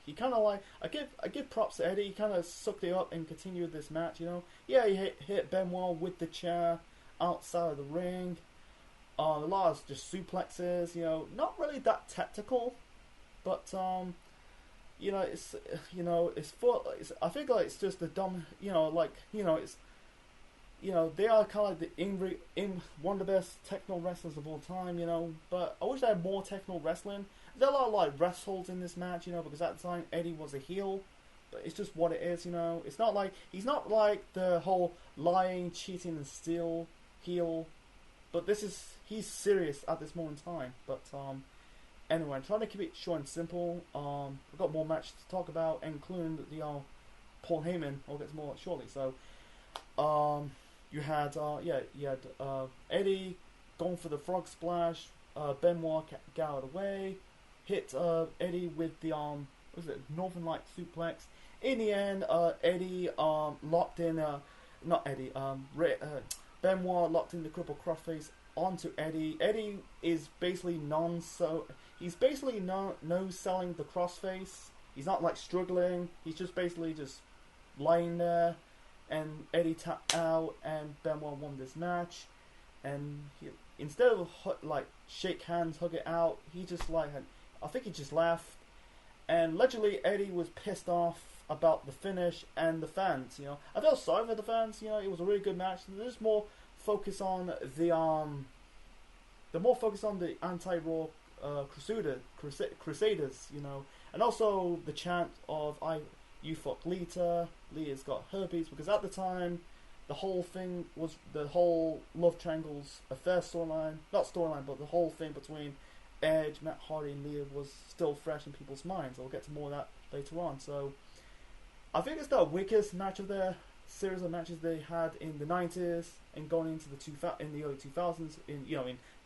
he kind of I give props to Eddie. He kind of sucked it up and continued this match. He hit Benoit with the chair outside of the ring. A lot of just suplexes. Not really that tactical, but it's I think it's just the dumb. It's they are kind of like one of the best techno wrestlers of all time. But I wish they had more techno wrestling. There are a lot of wrestles in this match, because at the time Eddie was a heel, but it's just what it is, It's not like he's not like the whole lying, cheating, and steal heel, but he's serious at this moment in time. But anyway, I'm trying to keep it short and simple. We've got more matches to talk about, including the Paul Heyman. I'll get to more shortly. So you had Eddie going for the frog splash. Benoit got out of the way. Hit Eddie with the Northern Light suplex. In the end, Eddie locked in Benoit locked in the cripple crossface onto Eddie. Eddie is basically he's basically no selling the crossface. He's not struggling. He's just basically just lying there, and Eddie tapped out, and Benoit won this match. And instead of shake hands, hug it out, he just I think he just laughed. And allegedly Eddie was pissed off about the finish and the fans. I felt sorry for the fans. It was a really good match. There's more focus on the anti-Raw Crusaders. And also the chant of "You fuck Lita." Lita's got herpes, because at the time the whole thing was the whole love triangle's affair storyline, not storyline, but the whole thing between Edge, Matt Hardy, and Lita was still fresh in people's minds. I'll get to more of that later on. So I think it's the weakest match of their series of matches they had in the 90s and going into in the early 2000s in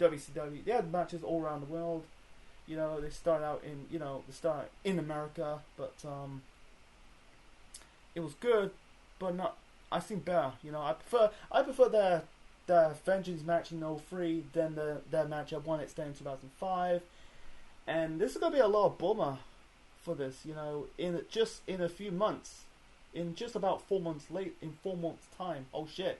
WCW. They had matches all around the world. They started out in America, but it was good, but not. I think better. I prefer their Vengeance match in '03 than their match at One Night Stand in 2005. And this is gonna be a lot of bummer for this. In a few months, in just about 4 months in 4 months' time. Oh shit!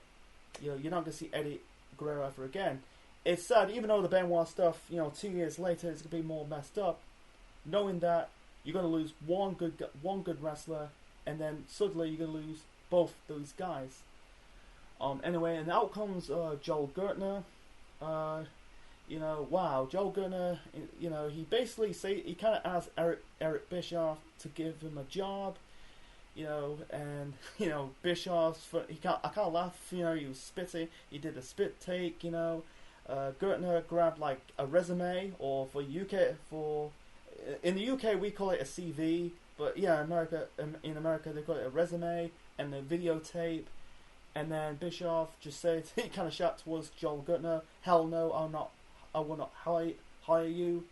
You're not gonna see Eddie Guerrero ever again. It's sad, even though the Benoit stuff, 2 years later, is gonna be more messed up. Knowing that you're gonna lose one good wrestler, and then suddenly you're gonna lose both those guys. Anyway, and out comes Joel Gertner. Wow, Joel Gertner. He basically he kind of asked Eric Bischoff to give him a job. And Bischoff, I can't laugh. He was spitting. He did a spit take. Gertner grabbed like a resume, or in the UK we call it a CV, but yeah, in America they call it a resume and a videotape. And then Bischoff just said, he kind of shouted towards Joel Gertner, "Hell no, I will not hire you.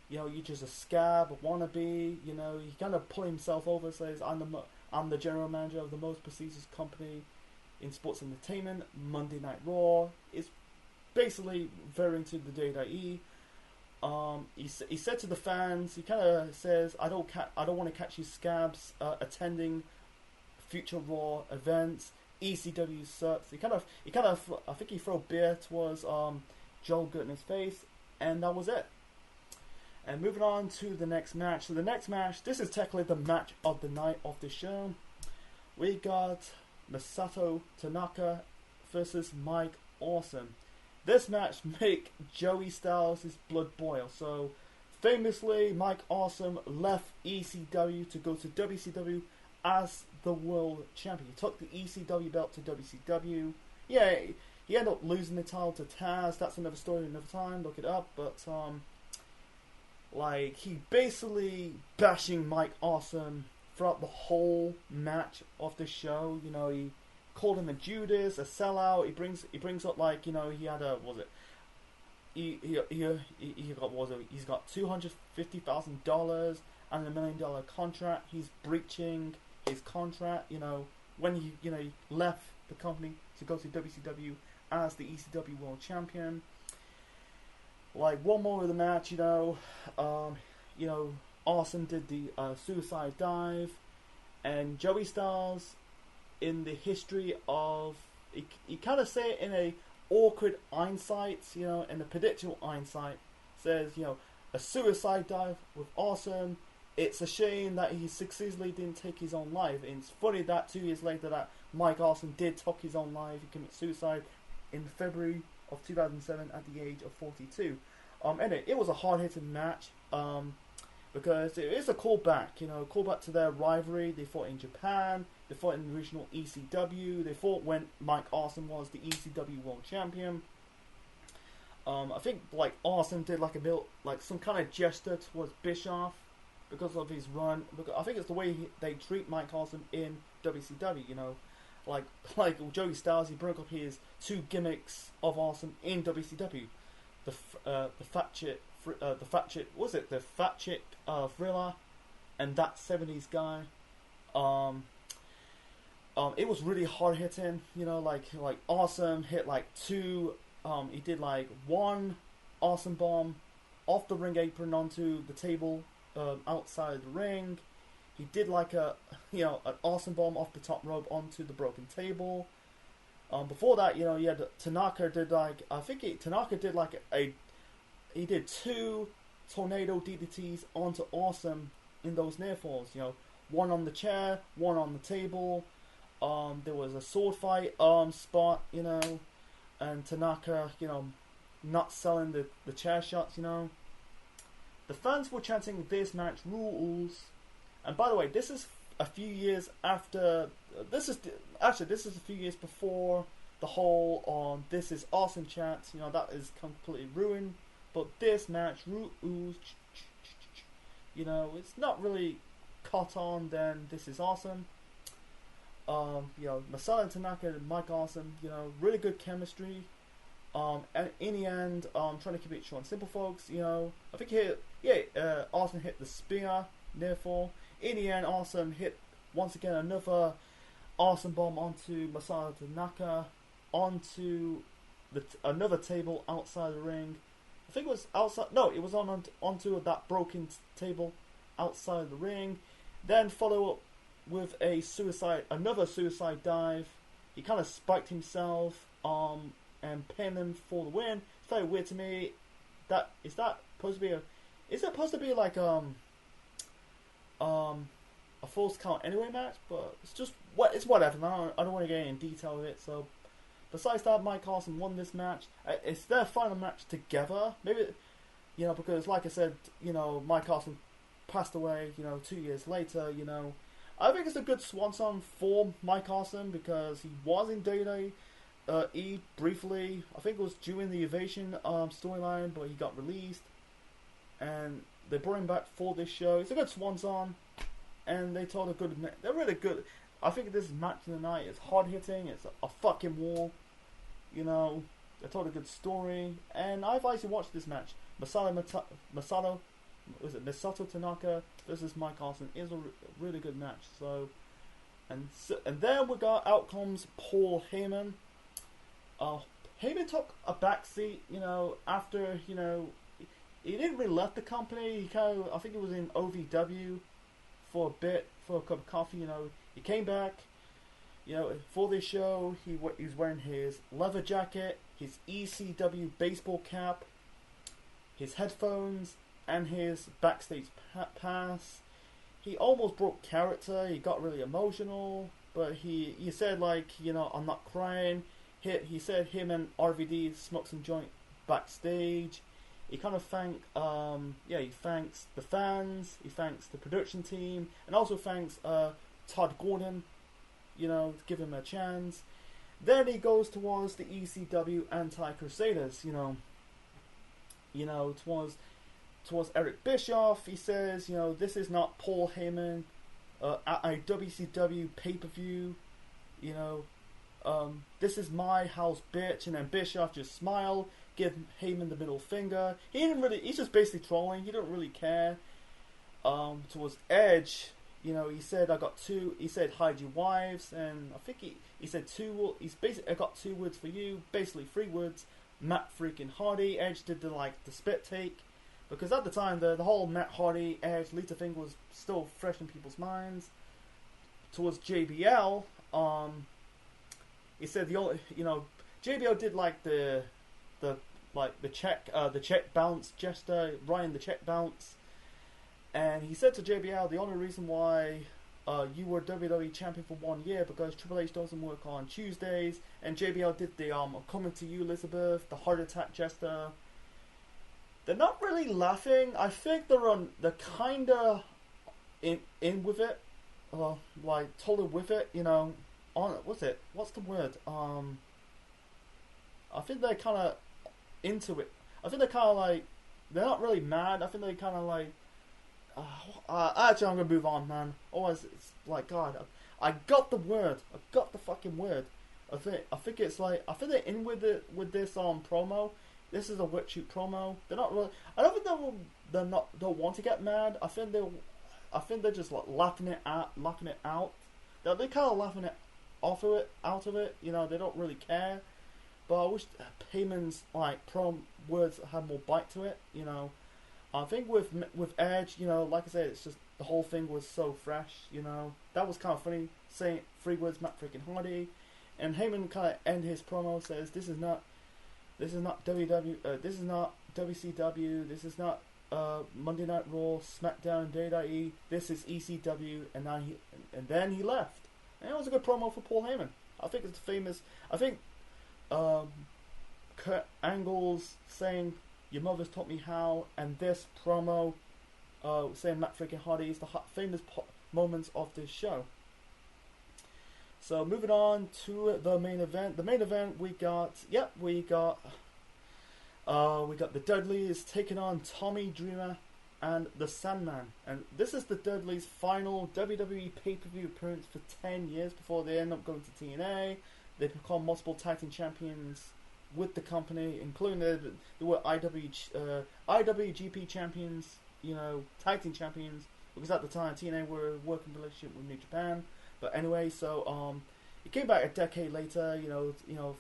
You're just a scab, a wannabe." He kind of pulled himself over, says, I'm the general manager of the most prestigious company in sports entertainment, Monday Night Raw. It's basically very into the WWE. He said to the fans, he kind of says, I don't want to catch you scabs attending future Raw events. ECW sucks. He kind of I think he threw beer towards Joel Gertner's face, and that was it. And moving on to the next match. So the next match, this is technically the match of the night of the show. We got Masato Tanaka versus Mike Awesome. This match make Joey Styles' blood boil. So famously, Mike Awesome left ECW to go to WCW as the world champion. He took the ECW belt to WCW. Yeah, he ended up losing the title to Taz. That's another story, another time. Look it up. But he basically bashing Mike Awesome throughout the whole match of the show. He called him a Judas, a sellout. He brings up he had a he's got $250,000 and $1 million contract. He's breaching his contract. When he left the company to go to WCW as the ECW World Champion. One more of the match, Awesome did the suicide dive, and Joey Styles, in the history of, he kind of say it in a awkward hindsight, in a predictable hindsight, says, a suicide dive with Awesome. It's a shame that he successfully didn't take his own life. And it's funny that 2 years later that Mike Awesome did take his own life. He committed suicide in February of 2007 at the age of 42. Anyway, it was a hard-hitting match because it is a callback, callback to their rivalry. They fought in Japan. They fought in the original ECW. They fought when Mike Awesome was the ECW World Champion. I think Awesome did some kind of gesture towards Bischoff because of his run. I think it's the way they treat Mike Awesome in WCW. Like Joey Styles, he broke up his two gimmicks of Awesome in WCW. The fat chick, was it the fat chick Thriller, and that 70s guy. It was really hard hitting. Awesome hit two. He did one Awesome bomb off the ring apron onto the table outside the ring. He did an Awesome bomb off the top rope onto the broken table. Before that, you had Tanaka did Tanaka did he did two tornado DDTs onto Awesome in those near falls. One on the chair, one on the table. There was a sword fight spot, and Tanaka, not selling the chair shots, The fans were chanting this match rules. And by the way, this is a few years after. This is a few years before the whole "This is awesome" chant. That is completely ruined. But this match, it's not really caught on. Then "This is awesome." Masada and Tanaka and Mike Awesome. Really good chemistry. And in the end, trying to keep it short and simple, folks. I think Awesome hit the spear, near fall. In the end, Awesome hit once again another Awesome bomb onto Masada Tanaka, onto another table outside the ring. I think it was outside. No, it was onto that broken table outside the ring. Then follow up with another suicide dive. He kind of spiked himself, and pinned him for the win. It's very weird to me. Is it supposed to be like a false count anyway match? But it's whatever. I don't want to get in detail with it. So, besides that, Mike Awesome won this match. It's their final match together. Maybe, because like I said, Mike Awesome passed away. 2 years later. I think it's a good swan song for Mike Awesome because he was in WWE. Briefly, I think it was during the Evasion storyline, but he got released, and they brought him back for this show. It's a good swan song, and they told they're really good. I think this match of the night is hard hitting. It's a fucking war. They told a good story, and I've actually watched this match. Masato Tanaka versus Mike Awesome is a really good match. And then we got out comes Paul Heyman. Heyman took a backseat, after, he didn't really left the company. I think it was in OVW for a bit, for a cup of coffee, He came back, for this show. He was wearing his leather jacket, his ECW baseball cap, his headphones, and his backstage pass. He almost broke character. He got really emotional, but he said, I'm not crying. He said him and RVD smoked some joint backstage. He kind of he thanks the fans, he thanks the production team, and also thanks Todd Gordon, to give him a chance. Then he goes towards the ECW Anti-Crusaders, towards Eric Bischoff. He says, this is not Paul Heyman at a WCW pay-per-view, this is my house, bitch. And then Bischoff just smiled, give Heyman the middle finger. He's just basically trolling. He don't really care. Towards Edge, he said, he said, hide your wives. And I think he said I got 2 words for you. Basically 3 words. Matt freaking Hardy. Edge did the spit take. Because at the time, the whole Matt Hardy, Edge, Lita thing was still fresh in people's minds. Towards JBL, he said JBL did the check bounce gesture, Ryan the check bounce, and he said to JBL, the only reason why you were WWE champion for 1 year because Triple H doesn't work on Tuesdays, and JBL did the coming to you, Elizabeth, the heart attack gesture. They're not really laughing. I think they're kinda in with it, totally with it, what's the word? I think they're kind of into it. I think they're kind of they're not really mad. I think they're kind of actually, I'm gonna move on, man. Always, it's God, I got the word. I got the fucking word. I think it's I think they're in with it with this promo. This is a wet shoot promo. They're not really. I don't think they'll want to get mad. I think they're just laughing it out. They're kind of laughing it out of it. They don't really care. But I wish Heyman's pro words had more bite to it. I think with Edge, like I said, it's just the whole thing was so fresh. That was kind of funny saying 3 words, Matt freaking Hardy, and Heyman kind of end his promo says, This is not WCW. This is not Monday Night Raw, SmackDown, WWE. This is ECW, and then he left. And it was a good promo for Paul Heyman. I think it's famous. I think Kurt Angle's saying your mother's taught me how, and this promo saying Matt freaking Hardy is the famous moments of this show. So moving on to the main event. The main event we got the Dudleys taking on Tommy Dreamer and the Sandman. And this is the Dudleys' final WWE pay-per-view appearance for 10 years before they end up going to TNA. They become multiple tag team champions with the company, including they were IWGP champions, tag team champions, because at the time TNA were a working relationship with New Japan. But anyway, so it came back a decade later,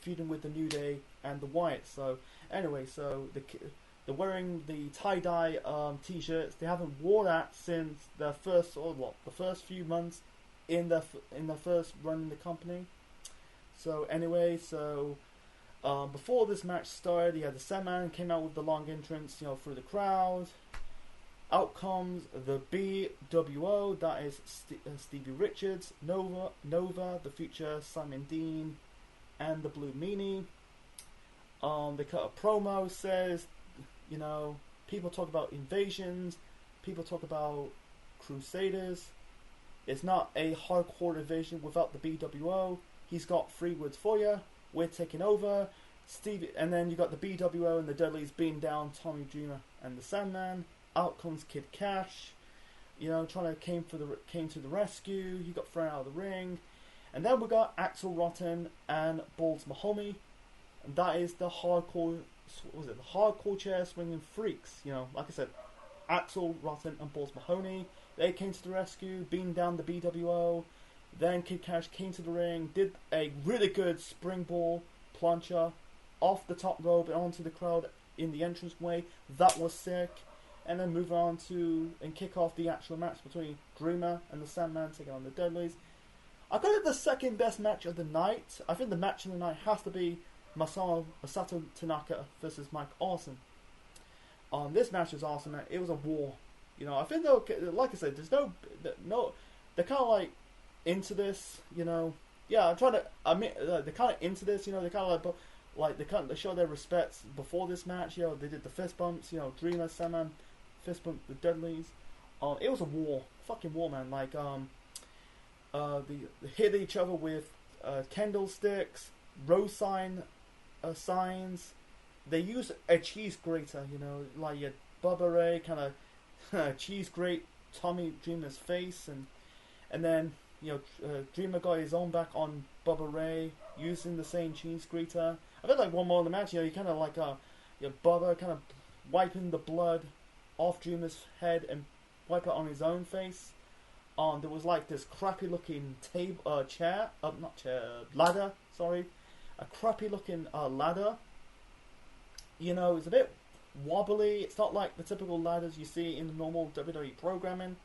feuding with the New Day and the Wyatts. So anyway, so they're wearing the tie-dye t-shirts. They haven't worn that since the first few months in their first run in the company. So anyway, before this match started, the Sandman came out with the long entrance, through the crowd. Out comes the BWO, that is Stevie Richards, Nova, the future Simon Dean, and the Blue Meanie. They cut a promo, says, people talk about invasions, people talk about Crusaders. It's not a hardcore invasion without the BWO. He's got 3 words for you. We're taking over. And then you got the BWO and the Dudleys beating down Tommy Dreamer and the Sandman. Out comes Kid Cash, trying to came to the rescue. He got thrown out of the ring, and then we got Axel Rotten and Balls Mahoney, and that is the hardcore chair swinging freaks. Like I said, Axel Rotten and Balls Mahoney. They came to the rescue, beating down the BWO. Then Kid Cash came to the ring, did a really good springboard plancher off the top rope and onto the crowd in the entranceway. That was sick. And then move on and kick off the actual match between Dreamer and the Sandman taking on the Dudleys. I got it the second best match of the night. I think the match of the night has to be Masato Tanaka versus Mike Awesome. This match was awesome, man. It was a war. I think like I said, there's no, they're kind of like into this, Yeah, I'm trying to. They're kind of into this, They're kind of they show their respects before this match. They did the fist bumps. Dreamer, Sandman, fist bump the Dudleys. It was a war, fucking war, man. They hit each other with candlesticks, road signs. They use a cheese grater, like your Bubba Ray kind of cheese grate Tommy Dreamer's face, and then Dreamer got his own back on Bubba Ray using the same cheese grater. I felt like one more in the match, you kind of like Bubba kind of wiping the blood off Dreamer's head and wipe it on his own face. There was like this crappy looking ladder, sorry. A crappy looking ladder. It's a bit wobbly. It's not like the typical ladders you see in the normal WWE programming.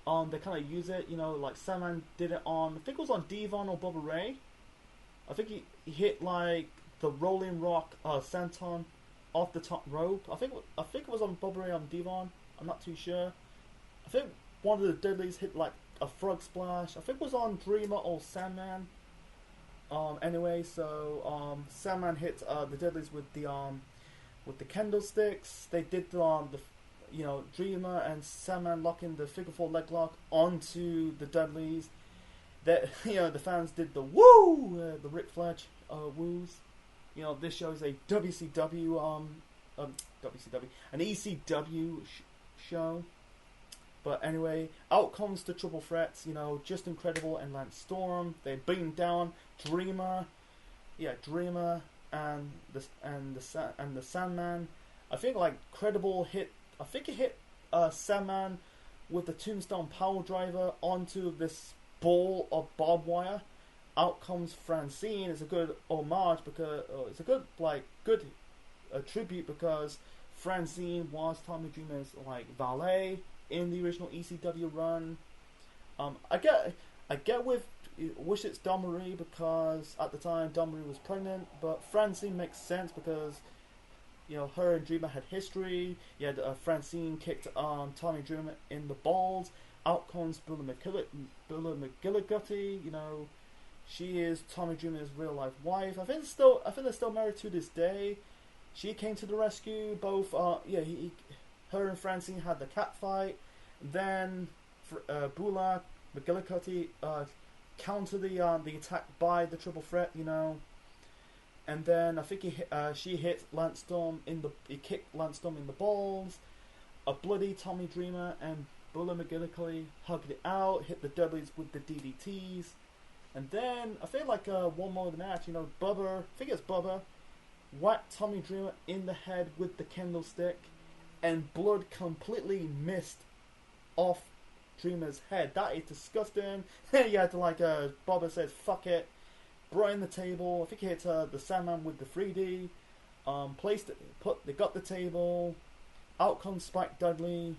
They kind of use it, like Sandman did it on, I think it was on Devon or Bubba Ray. I think he hit like the Rolling Rock senton off the top rope. I think it was on Bubba Ray on Devon. I'm not too sure. I think one of the Dudleys hit like a frog splash. I think it was on Dreamer or Sandman. Anyway, so Sandman hit the Dudleys with the candlesticks. They did the Dreamer and Sandman locking the figure 4 leg lock onto the Dudleys. That the fans did the woo, the Ric Flair woos. This shows a WCW an ECW show. But anyway, out comes the triple threats. Just Incredible and Lance Storm. They beam down Dreamer, and the Sandman. I think like Credible hit. I think it hit Sandman with the Tombstone Power Driver onto this ball of barbed wire. Out comes Francine. It's a good homage because it's a good tribute because Francine was Tommy Dreamer's valet in the original ECW run. I get wish it's Dawn Marie because at the time Dawn Marie was pregnant, but Francine makes sense because her and Dreamer had history. Francine kicked Tommy Dreamer in the balls. Out comes Billa McGillicuddy. She is Tommy Dreamer's real life wife. I think they're still married to this day. She came to the rescue. Both her and Francine had the cat fight. Then Bula McGillicuddy counter the attack by the triple threat, you know. And then I think she hit Lance Storm he kicked Lance Storm in the balls. A bloody Tommy Dreamer and Bula McGillicuddy hugged it out, hit the Dudleys with the DDTs. And then I feel like one more of the match, you know, Bubba, I think it's Bubba, whacked Tommy Dreamer in the head with the candlestick, and blood completely missed off Dreamer's head. That is disgusting. You had to Bubba says, fuck it, brought in the table. I think he hit the Sandman with the 3D. They got the table. Out comes Spike Dudley.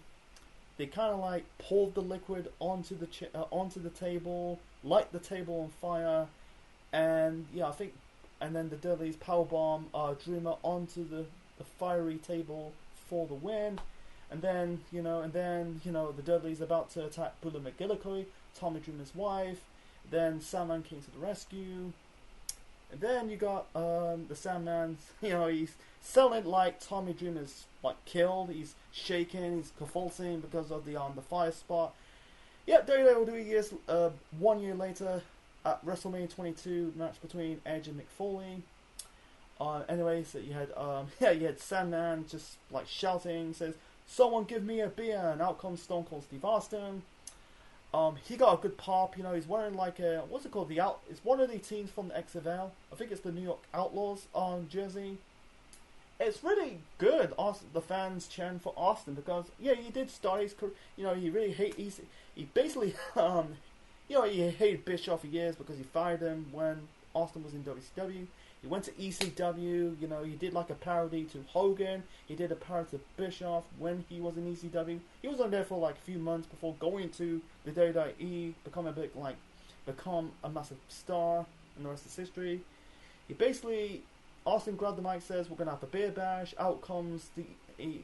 They kind of poured the liquid onto the table, light the table on fire, and yeah, and then the Dudleys powerbomb Dreamer onto the fiery table for the win. And then the Dudleys about to attack Bula McGillicuddy, Tommy Dreamer's wife. Then Sandman came to the rescue. And then you got the Sandman, he's selling like Tommy Dreamer's killed. He's shaking, he's convulsing because of the fire spot. Yeah, WWE years 1 year later at WrestleMania 22 match between Edge and Mick Foley. Anyway, so you had Sandman just shouting, says, "Someone give me a beer," and out comes Stone Cold Steve Austin. He got a good pop, he's wearing what's it called, it's one of the teams from the XFL, I think it's the New York Outlaws jersey. It's really good, the fans cheering for Austin, because, yeah, he did start his career, he really he basically, he hated Bischoff for years because he fired him when Austin was in WCW. He went to ECW, he did a parody to Hogan. He did a parody to Bischoff when he was in ECW. He was on there for a few months before going to the WWE, become a massive star, and the rest is history. Austin grabbed the mic, says, "We're gonna have a beer bash." Out comes he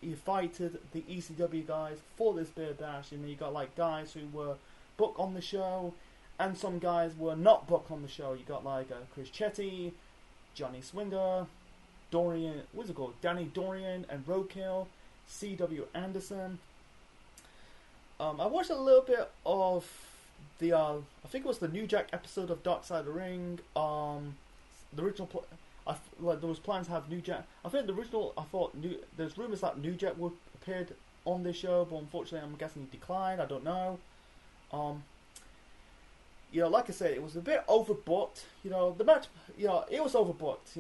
invited the ECW guys for this beer bash, and you got guys who were booked on the show, and some guys were not booked on the show. You got Chris Chetty, Johnny Swinger, Danny Dorian, and Roadkill, C.W. Anderson. I watched a little bit of the I think it was the New Jack episode of Dark Side of the Ring. The original there was plans to have New Jack. I think the original, there's rumors that New Jack would appeared on this show, but unfortunately I'm guessing he declined. I don't know. Like I said, it was a bit overbooked. The match, it was overbooked.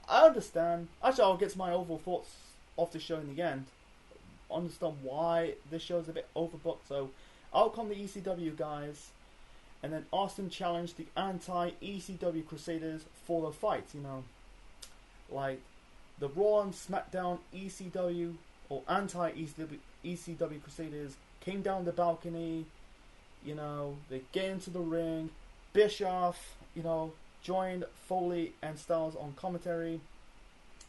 I understand. Actually, I'll get to my overall thoughts of the show in the end. Understand why this show is a bit overbooked. So, out come the ECW guys, and then Austin challenged the anti-ECW Crusaders for the fight. The Raw and SmackDown ECW or anti-ECW Crusaders came down the balcony. They get into the ring. Bischoff, joined Foley and Styles on commentary.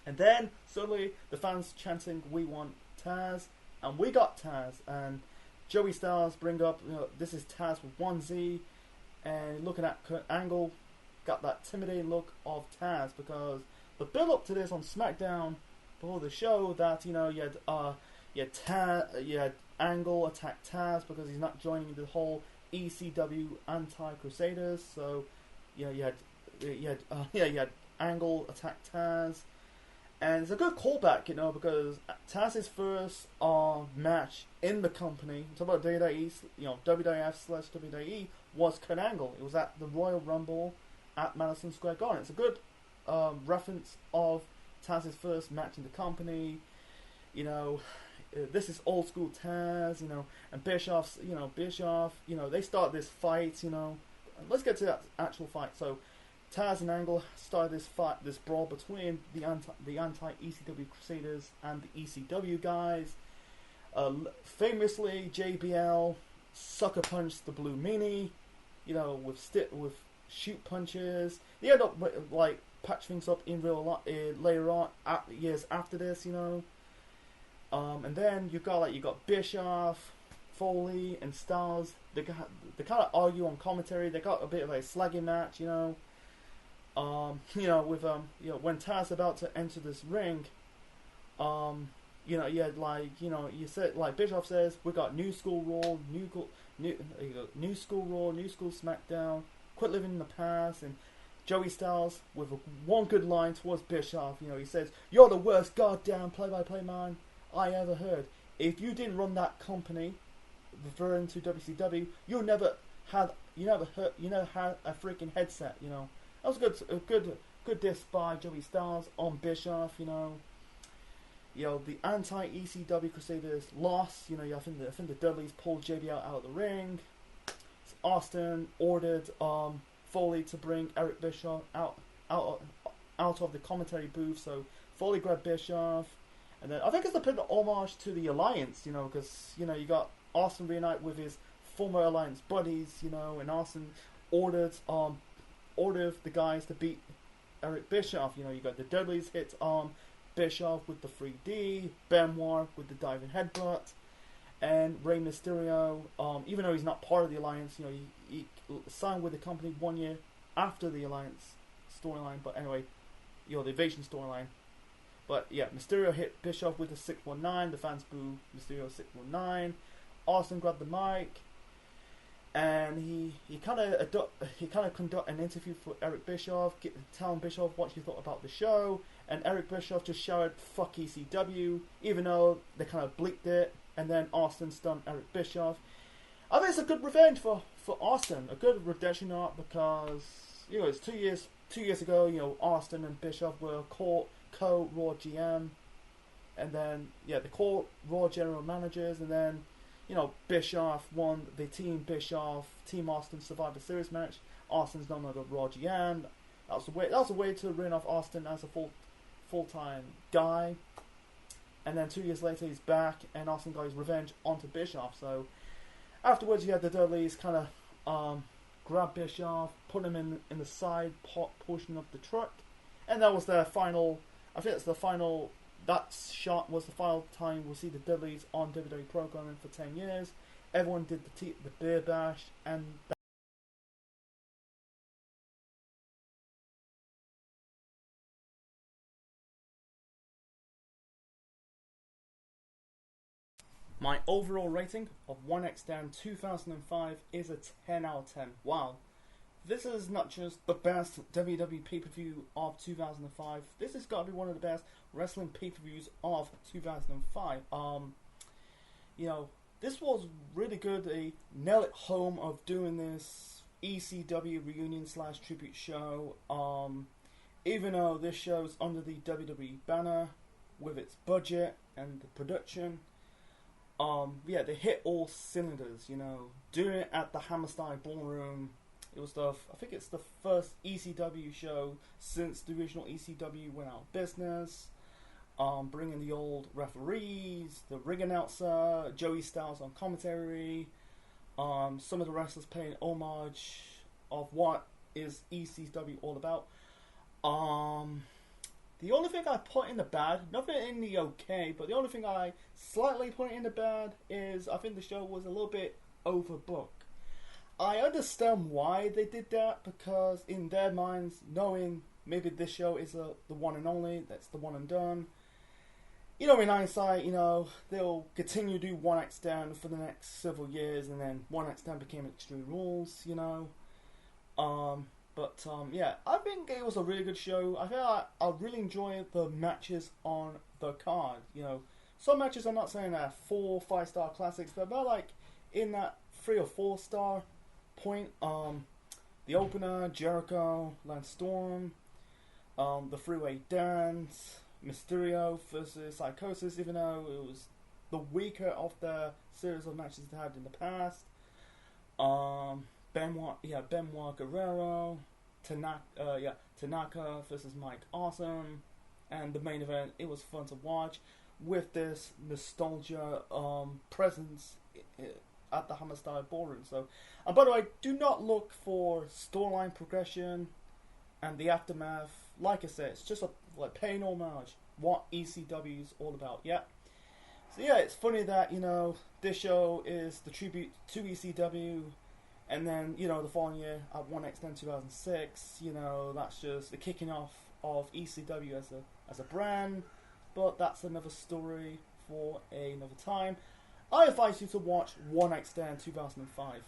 And then, suddenly, the fans chanting, "We want Taz." And we got Taz. And Joey Styles bring up, this is Taz with 1Z. And looking at Kurt Angle, got that intimidating look of Taz. Because the build-up to this on SmackDown, before the show, that, you had Angle attack Taz because he's not joining the whole ECW anti-Crusaders. So, you had Angle attack Taz, and it's a good callback, because Taz's first match in the company, talk about WWE, WWF/WWE, was Kurt Angle. It was at the Royal Rumble at Madison Square Garden. It's a good reference of Taz's first match in the company. This is old school Taz, and Bischoff, they start this fight, Let's get to that actual fight. So, Taz and Angle started this brawl between the anti-ECW Crusaders and the ECW guys. Famously, JBL sucker punched the Blue Meanie, with shoot punches. They end up patch things up in real life later on, years after this, And then you got Bischoff, Foley, and Styles. They kind of argue on commentary. They got a bit of a slagging match, when Taz about to enter this ring, You said, like Bischoff says, we got new school Raw, new school Raw, new school SmackDown. Quit living in the past. And Joey Styles with one good line towards Bischoff. He says, "You're the worst goddamn play-by-play man I ever heard. If you didn't run that company," referring to WCW, you never had a freaking headset. That was good diss by Joey Styles on Bischoff. The anti-ECW Crusaders lost. I think the Dudleys pulled JBL out of the ring. Austin ordered Foley to bring Eric Bischoff out of the commentary booth. So Foley grabbed Bischoff, and then I think it's a bit of homage to the Alliance. Because you got Austin reunite with his former Alliance buddies. And Austin ordered the guys to beat Eric Bischoff. You got the Dudleys hit Bischoff with the 3D, Benoit with the diving headbutt, and Rey Mysterio, even though he's not part of the Alliance, he signed with the company 1 year after the Alliance storyline. But anyway, the Invasion storyline. But yeah, Mysterio hit Bischoff with the 619. The fans boo Mysterio 619. Austin grabbed the mic, and he kind of conduct an interview for Eric Bischoff, telling Bischoff what he thought about the show. And Eric Bischoff just shouted "fuck ECW," even though they kind of bleeped it. And then Austin stunned Eric Bischoff. I think it's a good revenge for Austin, a good redemption arc, because it's 2 years ago. Austin and Bischoff were co-Raw GM, and then the co-Raw general managers, and then Bischoff won the Team Bischoff Team Austin Survivor Series match. Austin's no longer Raw GM. That was a way to ring off Austin as a full-time guy. And then 2 years later, he's back, and Austin got his revenge onto Bischoff. So afterwards, you had the Dudleys kind of grab Bischoff, put him in the side portion of the truck, and that was their final. I think that's the final. That shot was the final time we'll see the Dudleys on WWE programming for 10 years. Everyone did the beer bash, and my overall rating of 1X10 2005 is a 10 out of 10. Wow. This is not just the best WWE pay-per-view of 2005. This has got to be one of the best wrestling pay-per-views of 2005. This was really good. They nailed it home of doing this ECW reunion / tribute show. Even though this show is under the WWE banner with its budget and the production, they hit all cylinders. Doing it at the Hammerstein Ballroom. I think it's the first ECW show since the original ECW went out of business. Bringing the old referees, the ring announcer, Joey Styles on commentary. Some of the wrestlers paying homage of what is ECW all about. The only thing I put in the bad, nothing in the okay, but the only thing I slightly put in the bad is I think the show was a little bit overbooked. I understand why they did that, because in their minds, knowing maybe this show is the one and only, that's the one and done. In hindsight, they'll continue to do 1X10 for the next several years, and then 1X10 became Extreme Rules, I think it was a really good show. I feel like I really enjoyed the matches on the card. Some matches I'm not saying are 4 or 5 star classics, but about like in that 3 or 4 star point. The opener, Jericho, Lance Storm, the Freeway Dance, Mysterio versus Psychosis, even though it was the weaker of the series of matches they had in the past. Benoit Guerrero, Tanaka versus Mike Awesome, and the main event. It was fun to watch with this nostalgia presence at the Hammerstein Ballroom. So, and by the way, do not look for storyline progression and the aftermath. Like I said, it's just paying homage what ECW is all about. Yeah. So yeah, it's funny that this show is the tribute to ECW. And then, the following year, at 1X10 2006, that's just the kicking off of ECW as a brand. But that's another story for another time. I advise you to watch One Night Stand 2005.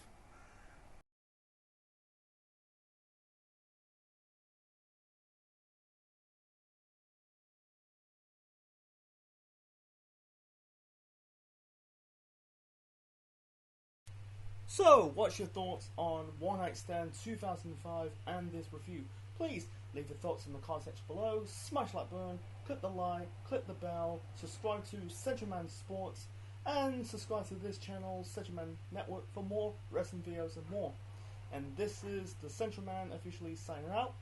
So, what's your thoughts on One Night Stand 2005 and this review? Please leave your thoughts in the comment section below, smash like button, click the like, click the bell, subscribe to Central Man Sports, and subscribe to this channel, Central Man Network, for more wrestling videos and more. And this is the Central Man officially signing out.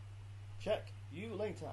Check you later.